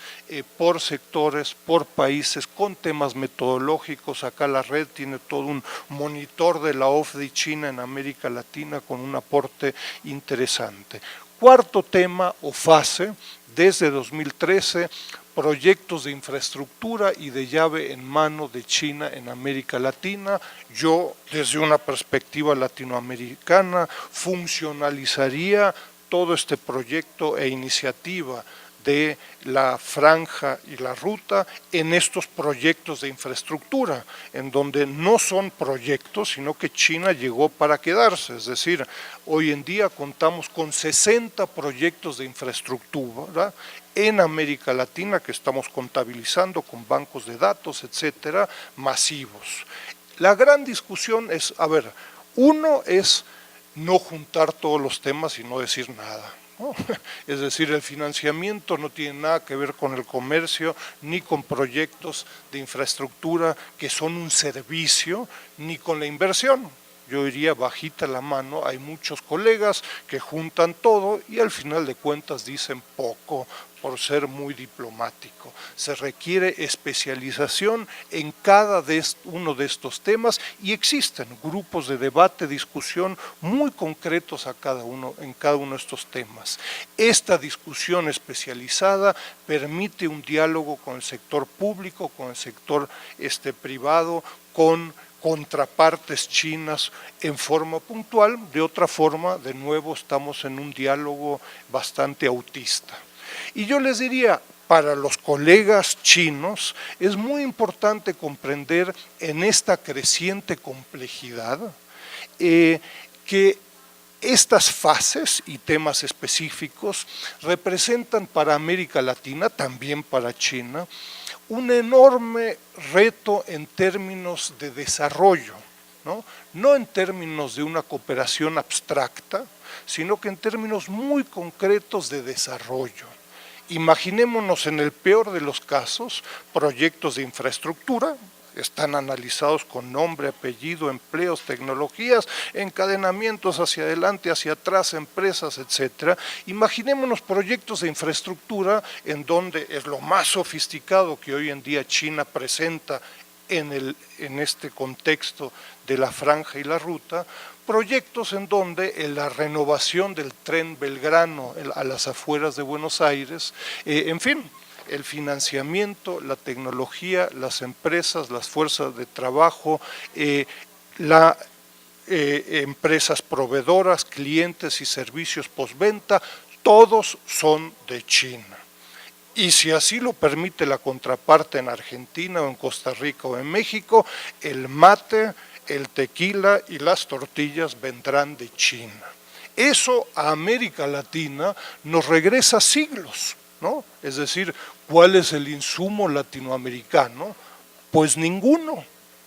S5: por sectores, por países, con temas metodológicos. Acá la red tiene todo un monitor de la OFDE China en América Latina con un aporte interesante. Cuarto tema o fase, desde 2013, proyectos de infraestructura y de llave en mano de China en América Latina. Yo, desde una perspectiva latinoamericana, funcionalizaría todo este proyecto e iniciativa de la franja y la ruta en estos proyectos de infraestructura, en donde no son proyectos, sino que China llegó para quedarse. Es decir, hoy en día contamos con 60 proyectos de infraestructura en América Latina que estamos contabilizando con bancos de datos, etcétera, masivos. La gran discusión es, a ver, Uno es no juntar todos los temas y no decir nada, ¿no? Es decir, el financiamiento no tiene nada que ver con el comercio, ni con proyectos de infraestructura que son un servicio, ni con la inversión. Yo diría bajita la mano, hay muchos colegas que juntan todo y al final de cuentas dicen poco por ser muy diplomático. Se requiere especialización en cada uno de estos temas y existen grupos de debate, discusión muy concretos en cada uno de estos temas. Esta discusión especializada permite un diálogo con el sector público, con el sector privado, con contrapartes chinas en forma puntual. De otra forma, de nuevo estamos en un diálogo bastante autista. Y yo les diría, para los colegas chinos es muy importante comprender en esta creciente complejidad que estas fases y temas específicos representan para América Latina, también para China, un enorme reto en términos de desarrollo, no en términos de una cooperación abstracta, sino que en términos muy concretos de desarrollo. Imaginémonos en el peor de los casos proyectos de infraestructura, están analizados con nombre, apellido, empleos, tecnologías, encadenamientos hacia adelante, hacia atrás, empresas, etcétera. Imaginémonos proyectos de infraestructura en donde es lo más sofisticado que hoy en día China presenta en este contexto de la franja y la ruta, proyectos en donde la renovación del tren Belgrano a las afueras de Buenos Aires, en fin, el financiamiento, la tecnología, las empresas, las fuerzas de trabajo, empresas proveedoras, clientes y servicios postventa, todos son de China. Y si así lo permite la contraparte en Argentina o en Costa Rica o en México, el mate, el tequila y las tortillas vendrán de China. Eso a América Latina nos regresa siglos, ¿no? Es decir, ¿cuál es el insumo latinoamericano? Pues ninguno.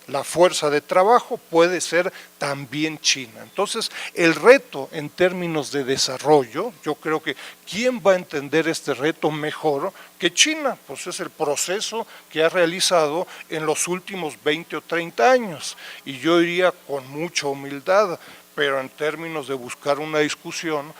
S5: La fuerza de trabajo puede ser también China. Entonces, el reto en términos de desarrollo, yo creo que ¿quién va a entender este reto mejor que China? Pues es el proceso que ha realizado en los últimos 20 o 30 años. Y yo diría con mucha humildad, pero en términos de buscar una discusión,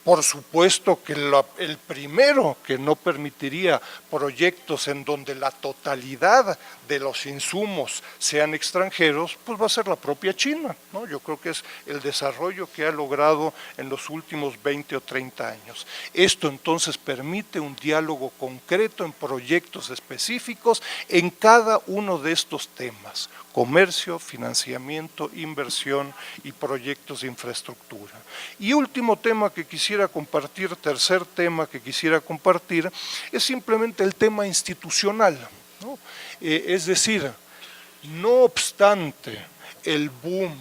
S5: por supuesto que el primero que no permitiría proyectos en donde la totalidad de los insumos sean extranjeros, pues va a ser la propia China, ¿no? Yo creo que es el desarrollo que ha logrado en los últimos 20 o 30 años. Esto entonces permite un diálogo concreto en proyectos específicos en cada uno de estos temas: comercio, financiamiento, inversión y proyectos de infraestructura. Y último tema que quisiera compartir, tercer tema que quisiera compartir, es simplemente el tema institucional, ¿no? Es decir, no obstante el boom,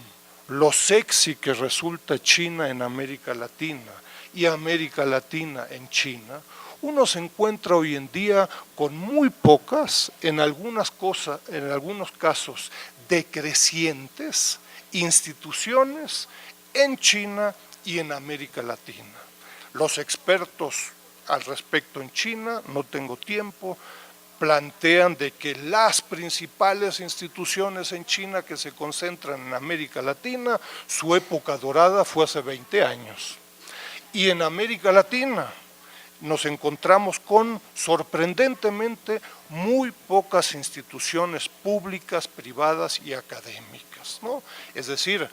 S5: lo sexy que resulta China en América Latina y América Latina en China, uno se encuentra hoy en día con muy pocas, en algunos casos decrecientes, instituciones en China y en América Latina. Los expertos al respecto en China, no tengo tiempo, plantean de que las principales instituciones en China que se concentran en América Latina, su época dorada fue hace 20 años. Y en América Latina nos encontramos con, sorprendentemente, muy pocas instituciones públicas, privadas y académicas, ¿no? Es decir,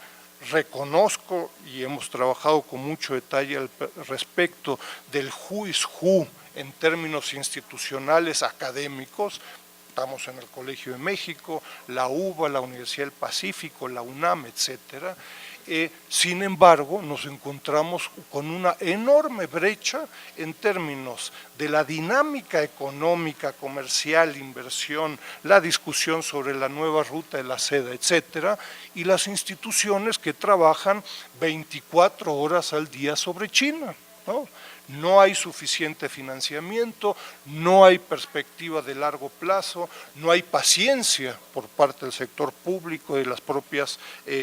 S5: reconozco y hemos trabajado con mucho detalle al respecto del who is who en términos institucionales académicos. Estamos en el Colegio de México, la UBA, la Universidad del Pacífico, la UNAM, etcétera. Sin embargo, nos encontramos con una enorme brecha en términos de la dinámica económica, comercial, inversión, la discusión sobre la nueva ruta de la seda, etcétera, y las instituciones que trabajan 24 horas al día sobre China, ¿no? no hay suficiente financiamiento, no hay perspectiva de largo plazo, no hay paciencia por parte del sector público y de las propias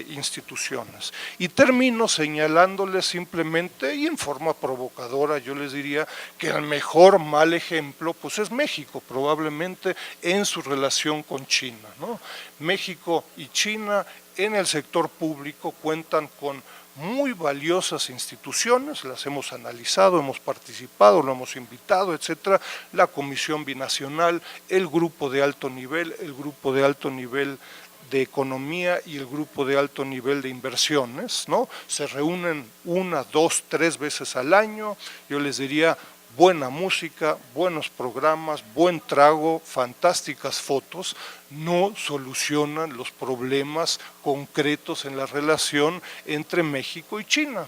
S5: instituciones. Y termino señalándoles simplemente, y en forma provocadora, yo les diría que el mejor mal ejemplo pues es México, probablemente en su relación con China, ¿no? México y China en el sector público cuentan con muy valiosas instituciones, las hemos analizado, hemos participado, lo hemos invitado, etcétera, la Comisión Binacional, el Grupo de Alto Nivel, el Grupo de Alto Nivel de Economía y el Grupo de Alto Nivel de Inversiones, ¿no? Se reúnen 1, 2, 3 veces al año, yo les diría buena música, buenos programas, buen trago, fantásticas fotos, no solucionan los problemas concretos en la relación entre México y China.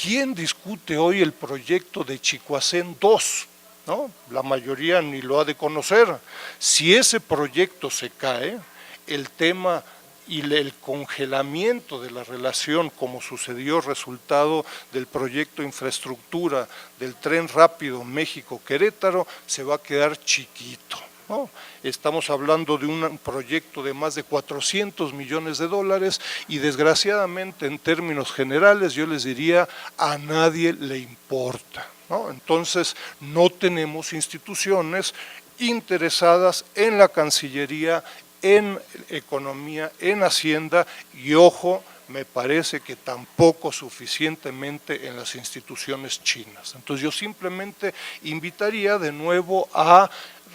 S5: ¿Quién discute hoy el proyecto de Chicoacén 2? ¿No? La mayoría ni lo ha de conocer. Si ese proyecto se cae, el tema y el congelamiento de la relación, como sucedió resultado del proyecto de infraestructura del tren rápido México-Querétaro, se va a quedar chiquito, ¿no? Estamos hablando de un proyecto de más de 400 millones de dólares y desgraciadamente en términos generales yo les diría a nadie le importa, ¿no? Entonces no tenemos instituciones interesadas en la Cancillería, en Economía, en Hacienda y ojo, me parece que tampoco suficientemente en las instituciones chinas. Entonces yo simplemente invitaría de nuevo a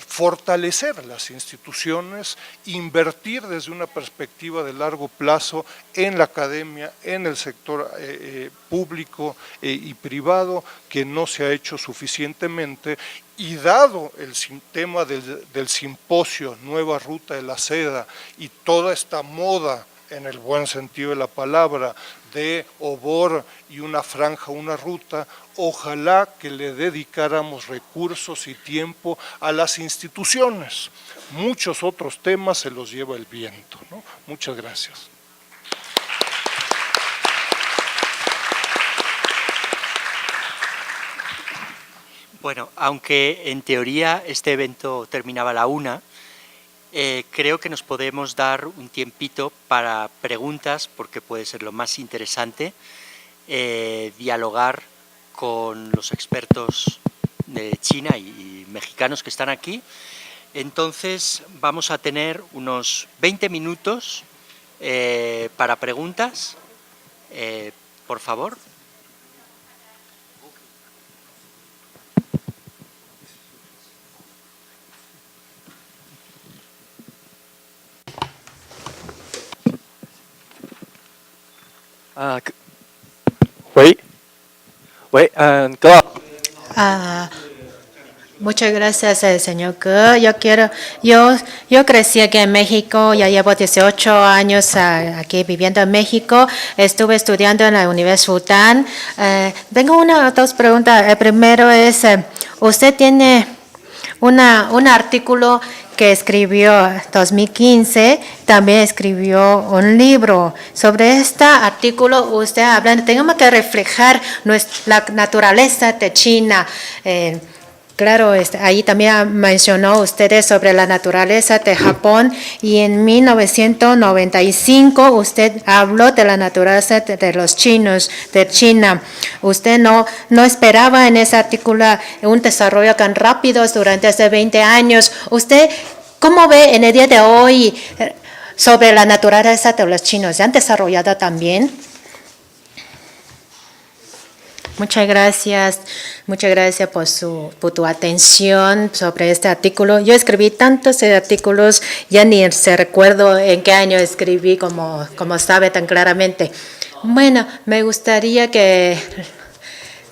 S5: fortalecer las instituciones, invertir desde una perspectiva de largo plazo en la academia, en el sector público y privado, que no se ha hecho suficientemente. Y dado el tema del simposio Nueva Ruta de la Seda y toda esta moda, en el buen sentido de la palabra, de obor y una franja, una ruta, ojalá que le dedicáramos recursos y tiempo a las instituciones. Muchos otros temas se los lleva el viento, ¿no? Muchas gracias.
S1: Bueno, aunque en teoría este evento terminaba a la 1, creo que nos podemos dar un tiempito para preguntas, porque puede ser lo más interesante, dialogar con los expertos de China y mexicanos que están aquí. Entonces vamos a tener unos 20 minutos para preguntas, por favor.
S2: Muchas gracias, señor Ge. Yo crecí aquí en México, ya llevo 18 años aquí viviendo en México, estuve estudiando en la Universidad Fudan. Tengo dos preguntas. El primero es, usted tiene un artículo que escribió en 2015, también escribió un libro. Sobre este artículo usted habla, tenemos que reflejar la naturaleza de China. Claro, ahí también mencionó ustedes sobre la naturaleza de Japón y en 1995 usted habló de la naturaleza de los chinos, de China. Usted no esperaba en ese artículo un desarrollo tan rápido durante estos 20 años. ¿Usted cómo ve en el día de hoy sobre la naturaleza de los chinos? ¿Se han desarrollado también? Muchas gracias por tu atención sobre este artículo. Yo escribí tantos artículos, ya ni se recuerdo en qué año escribí, como sabe tan claramente. Bueno, me gustaría que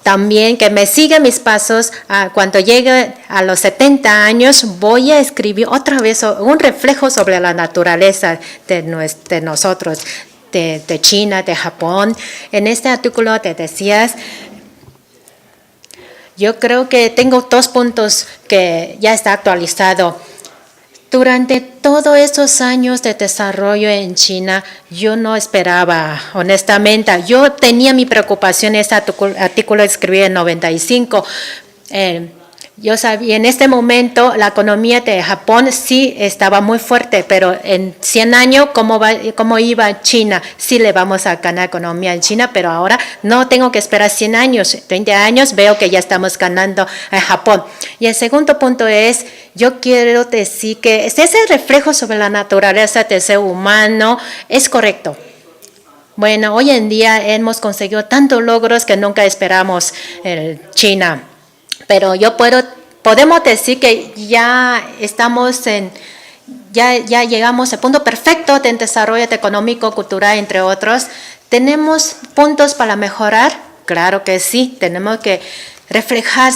S2: también que me siga mis pasos. Cuando llegue a los 70 años, voy a escribir otra vez un reflejo sobre la naturaleza de nosotros, de China, de Japón. En este artículo te decías, yo creo que tengo 2 puntos que ya está actualizado. Durante todos esos años de desarrollo en China, yo no esperaba, honestamente. Yo tenía mi preocupación, este artículo escribí en 95. Yo sabía, en este momento la economía de Japón sí estaba muy fuerte, pero en 100 años, ¿cómo iba China? Sí le vamos a ganar economía en China, pero ahora no tengo que esperar 100 años, 20 años, veo que ya estamos ganando en Japón. Y el segundo punto es, yo quiero decir que ese reflejo sobre la naturaleza del ser humano es correcto. Bueno, hoy en día hemos conseguido tantos logros que nunca esperamos en China. Pero podemos decir que ya llegamos al punto perfecto de desarrollo económico, cultural, entre otros. ¿Tenemos puntos para mejorar? Claro que sí, tenemos que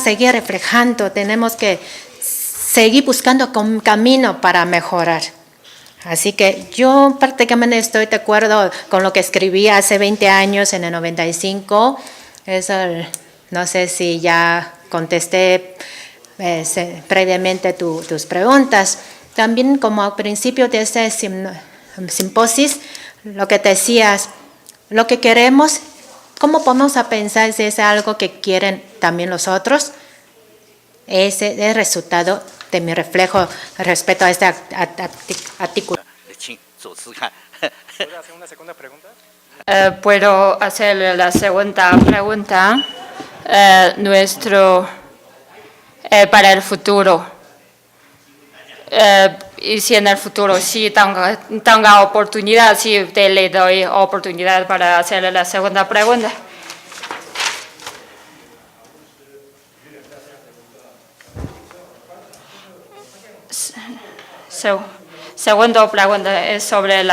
S2: seguir reflejando, tenemos que seguir buscando un camino para mejorar. Así que yo prácticamente estoy de acuerdo con lo que escribí hace 20 años en el 95. No sé si ya contesté previamente tus preguntas. También como al principio de este simposio, lo que decías, lo que queremos, ¿cómo podemos pensar si es algo que quieren también los otros? Ese es el resultado de mi reflejo respecto a este artículo.
S6: ¿Puedo hacer una segunda pregunta?
S3: Puedo hacer la segunda pregunta. Para el futuro. Y si en el futuro sí tenga oportunidad, sí le doy oportunidad para hacer la segunda pregunta. Segunda pregunta es sobre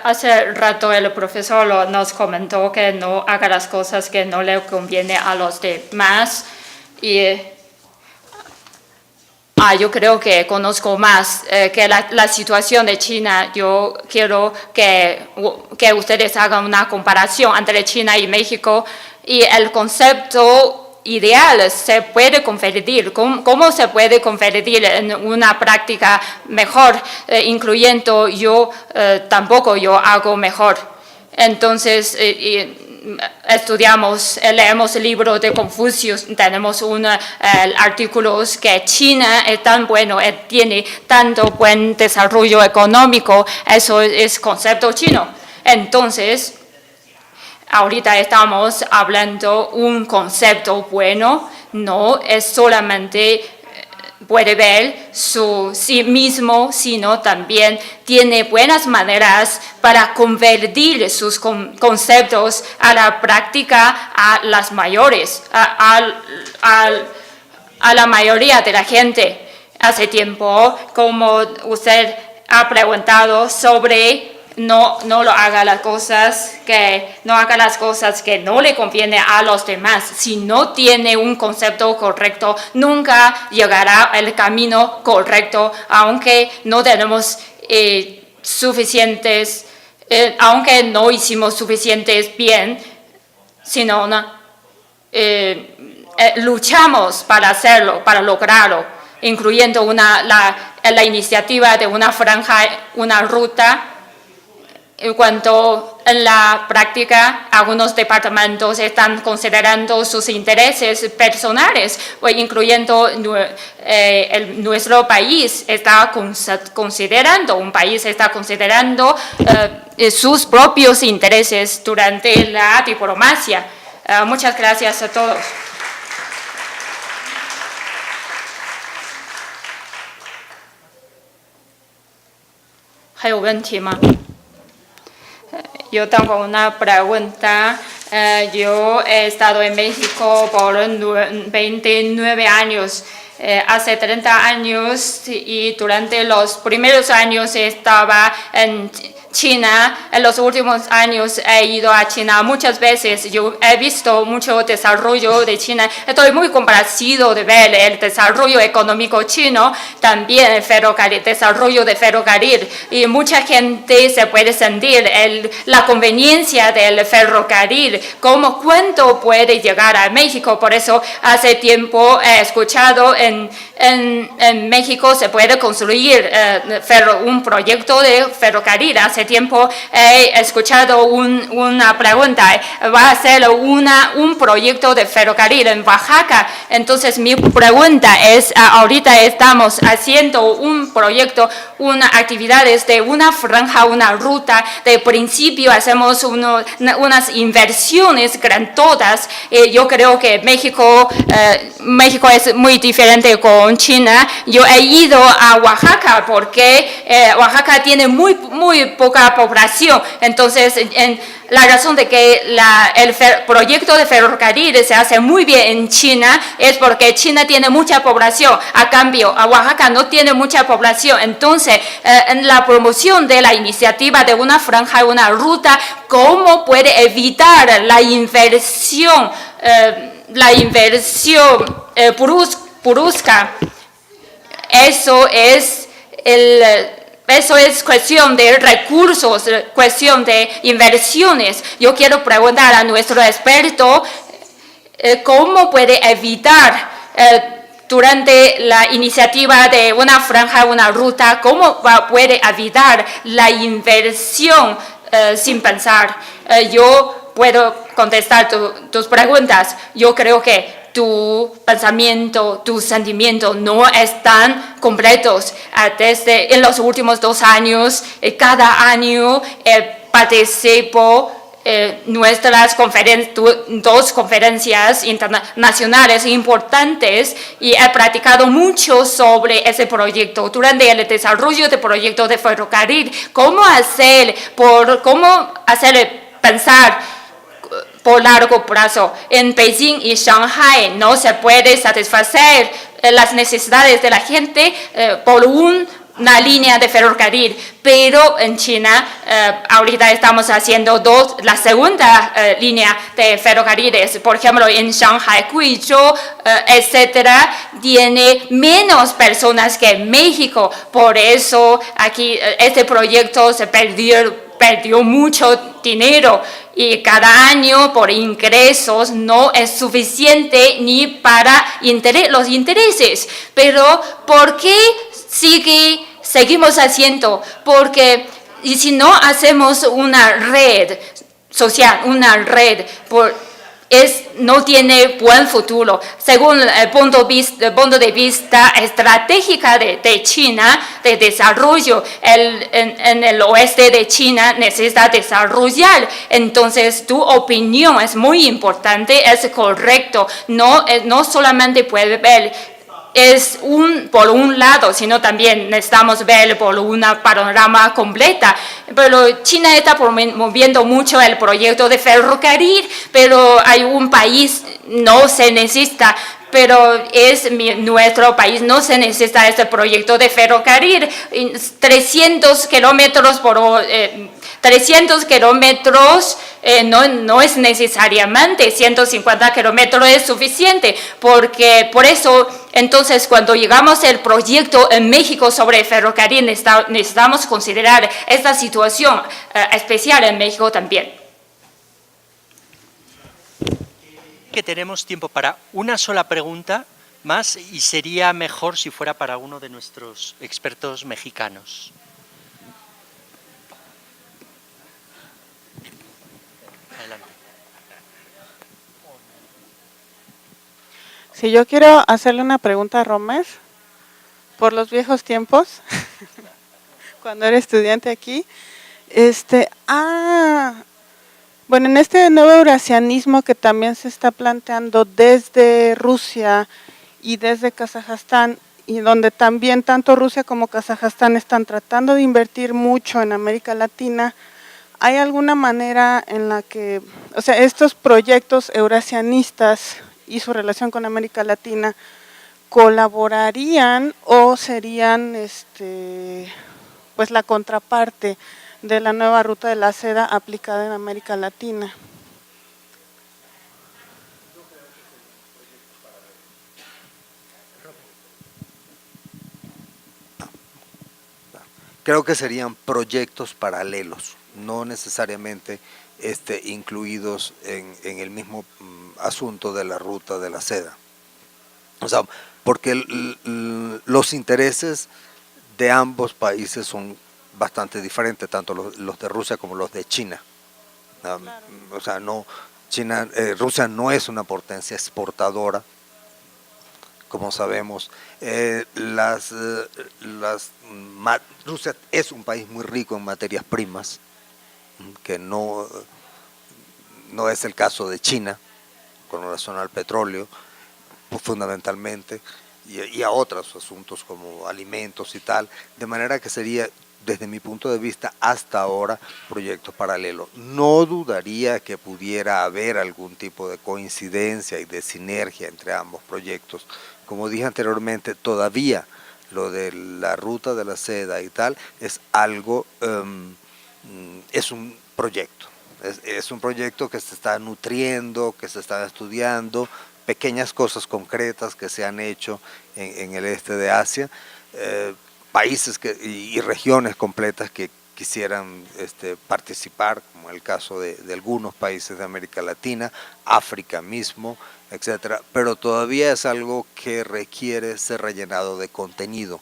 S3: hace rato el profesor nos comentó que no haga las cosas que no le conviene a los demás y yo creo que conozco más que la situación de China. Yo quiero que ustedes hagan una comparación entre China y México y el concepto ideal se puede convertir. ¿Cómo se puede convertir en una práctica mejor, incluyendo tampoco yo hago mejor? Entonces, leemos libros de Confucio, tenemos artículos que China es tan bueno, tiene tanto buen desarrollo económico, eso es concepto chino. Entonces, ahorita estamos hablando un concepto bueno, no es solamente puede ver sí mismo, sino también tiene buenas maneras para convertir sus conceptos a la práctica a las mayores, a la mayoría de la gente. Hace tiempo, como usted ha preguntado sobre no haga las cosas que no le conviene a los demás. Si no tiene un concepto correcto, nunca llegará al camino correcto, aunque no tenemos aunque no hicimos suficientes bien, sino luchamos para hacerlo, para lograrlo, incluyendo la iniciativa de una franja, una ruta. En cuanto en la práctica, algunos departamentos están considerando sus intereses personales, incluyendo nuestro país está considerando sus propios intereses durante la diplomacia. Muchas gracias a todos. 还有问题吗？Yo tengo una pregunta. Yo he estado en México por 29 años. Hace 30 años y durante los primeros años estaba en China. En los últimos años he ido a China muchas veces. Yo he visto mucho desarrollo de China. Estoy muy complacido de ver el desarrollo económico chino, también el desarrollo de ferrocarril. Y mucha gente se puede sentir la conveniencia del ferrocarril, cuánto puede llegar a México. Por eso hace tiempo he escuchado en México se puede construir un proyecto de ferrocarril. Hace tiempo he escuchado una pregunta, va a ser un proyecto de ferrocarril en Oaxaca. Entonces mi pregunta es, ahorita estamos haciendo un proyecto, actividades de una franja, una ruta. De principio hacemos unas inversiones grandotas. Yo creo que México es muy diferente con China. Yo he ido a Oaxaca porque Oaxaca tiene muy poca población. Entonces, la razón de que el proyecto de ferrocarril se hace muy bien en China es porque China tiene mucha población. A cambio, Oaxaca no tiene mucha población. Entonces, en la promoción de la iniciativa de una franja, una ruta, ¿cómo puede evitar la inversión brusca? Eso es cuestión de recursos, cuestión de inversiones. Yo quiero preguntar a nuestro experto cómo puede evitar durante la iniciativa de una franja, una ruta, cómo puede evitar la inversión sin pensar. Yo puedo contestar tus preguntas. Yo creo que tu pensamiento, tus sentimientos no están completos. En los últimos 2 años, cada año participo nuestras dos conferencias internacionales importantes y he practicado mucho sobre ese proyecto. Durante el desarrollo del proyecto de ferrocarril, cómo hacer pensar por largo plazo. En Beijing y Shanghai no se puede satisfacer las necesidades de la gente por una línea de ferrocarril, pero en China ahorita estamos haciendo la segunda línea de ferrocarriles. Por ejemplo, en Shanghai, Guizhou, etcétera, tiene menos personas que México. Por eso aquí este proyecto se perdió mucho dinero y cada año por ingresos no es suficiente ni para los intereses. Pero ¿por qué seguimos haciendo? Porque si no hacemos una red social, no tiene buen futuro. Según el punto de vista estratégico de China, de desarrollo, en el oeste de China necesita desarrollar. Entonces, tu opinión es muy importante, es correcto. No solamente puede ver por un lado, sino también necesitamos ver por una panorama completa. Pero China está promoviendo mucho el proyecto de ferrocarril, pero hay un país no se necesita. Pero nuestro país no se necesita este proyecto de ferrocarril. 300 kilómetros no es necesariamente 150 kilómetros es suficiente, porque por eso entonces cuando llegamos al proyecto en México sobre ferrocarril necesitamos considerar esta situación especial en México también.
S1: Que tenemos tiempo para una sola pregunta más y sería mejor si fuera para uno de nuestros expertos mexicanos. Adelante.
S6: Si yo quiero hacerle una pregunta a Romer, por los viejos tiempos, cuando era estudiante aquí, bueno, en este nuevo eurasianismo que también se está planteando desde Rusia y desde Kazajstán y donde también tanto Rusia como Kazajstán están tratando de invertir mucho en América Latina, ¿hay alguna manera en la que, o sea, estos proyectos eurasianistas y su relación con América Latina colaborarían o serían pues la contraparte de la nueva ruta de la seda aplicada en América Latina?
S4: Creo que serían proyectos paralelos, no necesariamente incluidos en el mismo asunto de la ruta de la seda. O sea, porque los intereses de ambos países son bastante diferentes, tanto los de Rusia como los de China. Claro. O sea, Rusia no es una potencia exportadora, como sabemos. Rusia es un país muy rico en materias primas, que no es el caso de China, con relación al petróleo, fundamentalmente, y a otros asuntos como alimentos y tal, de manera que sería, desde mi punto de vista, hasta ahora, proyectos paralelos. No dudaría que pudiera haber algún tipo de coincidencia y de sinergia entre ambos proyectos. Como dije anteriormente, todavía lo de la ruta de la seda y tal es algo, es un proyecto. Es un proyecto que se está nutriendo, que se está estudiando, pequeñas cosas concretas que se han hecho en el este de Asia, países y regiones completas que quisieran participar, como el caso de algunos países de América Latina, África mismo, etcétera, pero todavía es algo que requiere ser rellenado de contenido.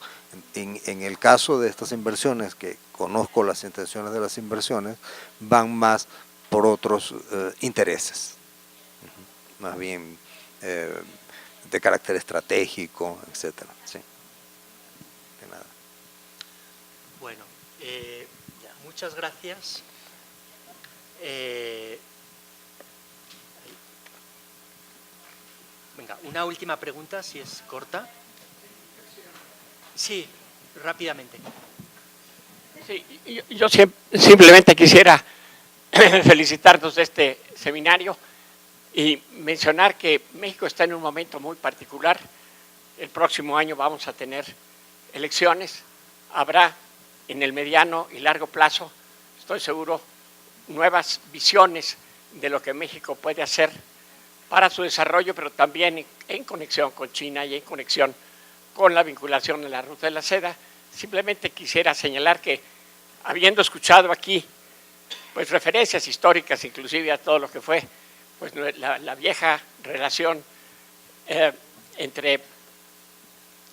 S4: En el caso de estas inversiones, que conozco las intenciones de las inversiones, van más por otros intereses, más bien de carácter estratégico, etcétera. Sí. De nada.
S1: Bueno, muchas gracias. Venga, una última pregunta, si es corta. Sí, rápidamente.
S7: Sí, yo simplemente quisiera felicitarnos de este seminario y mencionar que México está en un momento muy particular. El próximo año vamos a tener elecciones. Habrá en el mediano y largo plazo, estoy seguro, nuevas visiones de lo que México puede hacer para su desarrollo, pero también en conexión con China y en conexión con la vinculación de la ruta de la seda. Simplemente quisiera señalar que, habiendo escuchado aquí pues referencias históricas, inclusive a todo lo que fue pues la vieja relación entre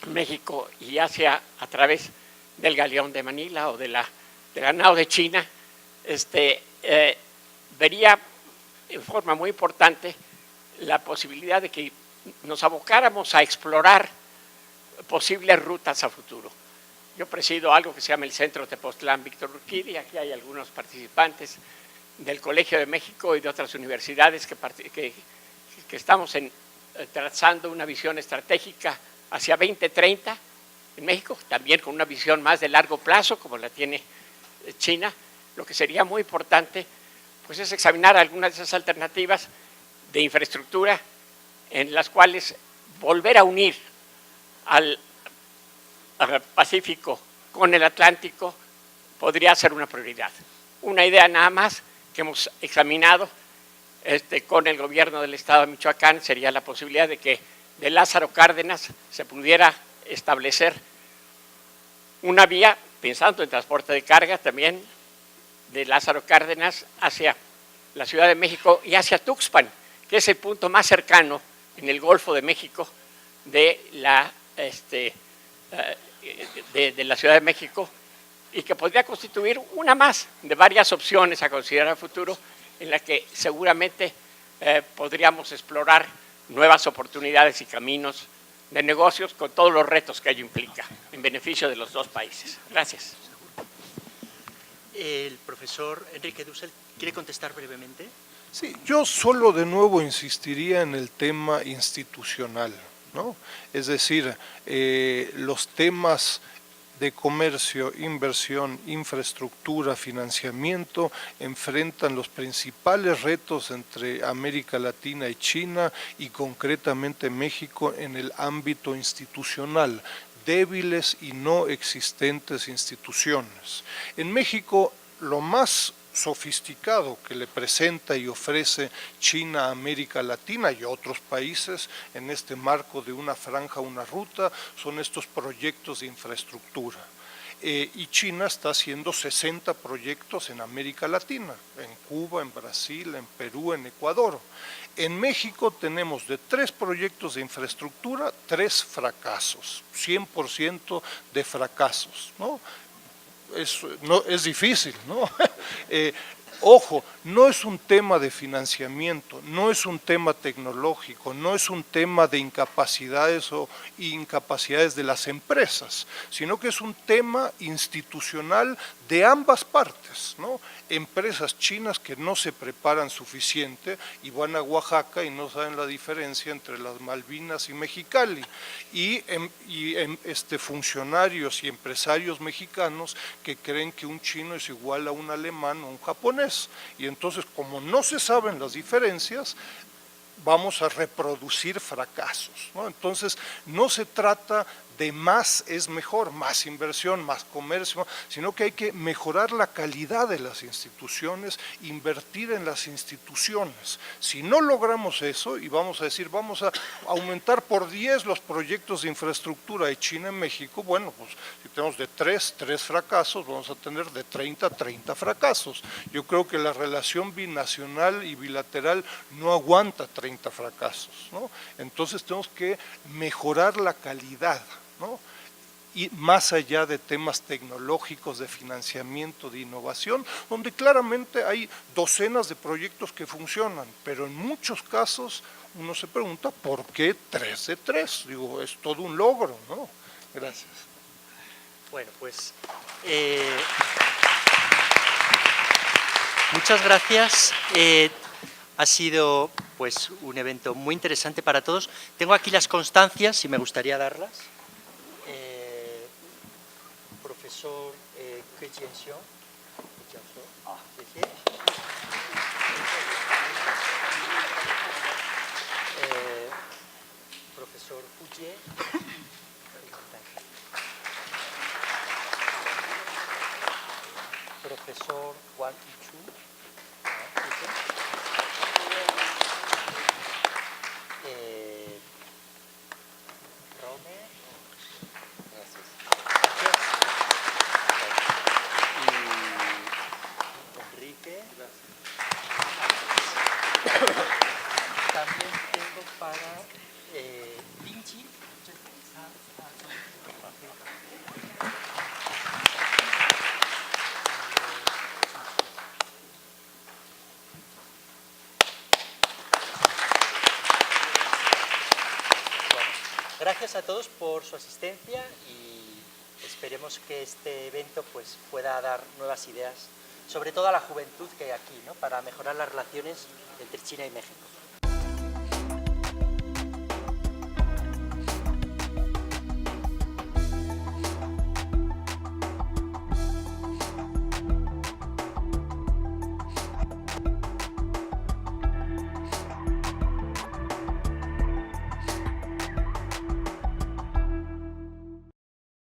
S7: México y Asia a través del galeón de Manila o de la nao de China, vería en forma muy importante la posibilidad de que nos abocáramos a explorar posibles rutas a futuro. Yo presido algo que se llama el Centro Tepoztlán Víctor Urquidi. Aquí hay algunos participantes del Colegio de México y de otras universidades que estamos trazando una visión estratégica hacia 2030 en México, también con una visión más de largo plazo, como la tiene China. Lo que sería muy importante pues, es examinar algunas de esas alternativas de infraestructura en las cuales volver a unir al Pacífico con el Atlántico podría ser una prioridad. Una idea nada más que hemos examinado con el gobierno del estado de Michoacán sería la posibilidad de que de Lázaro Cárdenas se pudiera establecer una vía, pensando en transporte de carga también, de Lázaro Cárdenas hacia la Ciudad de México y hacia Tuxpan, que es el punto más cercano en el Golfo de México de la Ciudad de México, y que podría constituir una más de varias opciones a considerar a futuro, en la que seguramente podríamos explorar nuevas oportunidades y caminos de negocios con todos los retos que ello implica, en beneficio de los dos países. Gracias.
S1: El profesor Enrique Dussel, ¿quiere contestar brevemente?
S5: Sí, yo solo de nuevo insistiría en el tema institucional. ¿no? Es decir, los temas de comercio, inversión, infraestructura, financiamiento, enfrentan los principales retos entre América Latina y China y concretamente México en el ámbito institucional, débiles y no existentes instituciones. En México, lo más sofisticado que le presenta y ofrece China a América Latina y a otros países en este marco de una franja, una ruta, son estos proyectos de infraestructura. Y China está haciendo 60 proyectos en América Latina, en Cuba, en Brasil, en Perú, en Ecuador. En México tenemos de 3 proyectos de infraestructura, 3 fracasos, 100% de fracasos, ¿no? Es difícil, ¿no? Ojo, no es un tema de financiamiento, no es un tema tecnológico, no es un tema de incapacidades o incapacidades de las empresas, sino que es un tema institucional de ambas partes, ¿no? Empresas chinas que no se preparan suficiente y van a Oaxaca y no saben la diferencia entre las Malvinas y Mexicali, y funcionarios y empresarios mexicanos que creen que un chino es igual a un alemán o un japonés, y entonces como no se saben las diferencias, vamos a reproducir fracasos, ¿no? Entonces no se trata de más es mejor, más inversión, más comercio, sino que hay que mejorar la calidad de las instituciones, invertir en las instituciones. Si no logramos eso y vamos a decir vamos a aumentar por 10 los proyectos de infraestructura de China en México, bueno, pues si tenemos de 3 fracasos, vamos a tener de 30 fracasos. Yo creo que la relación binacional y bilateral no aguanta 30 fracasos, ¿no? Entonces tenemos que mejorar la calidad, ¿no? Y más allá de temas tecnológicos, de financiamiento, de innovación, donde claramente hay docenas de proyectos que funcionan, pero en muchos casos uno se pregunta ¿por qué 3 de 3? Digo, es todo un logro, ¿no? Gracias.
S1: Bueno, pues muchas gracias. Ha sido pues un evento muy interesante para todos. Tengo aquí las constancias y me gustaría darlas. Profesor Que Jianxiong. Profesor Fujie. Profesor Wang Yichu. Rome. Gracias. Y Enrique. También tengo para Vinci. Gracias a todos por su asistencia y esperemos que este evento pues, pueda dar nuevas ideas, sobre todo a la juventud que hay aquí, ¿no? Para mejorar las relaciones entre China y México.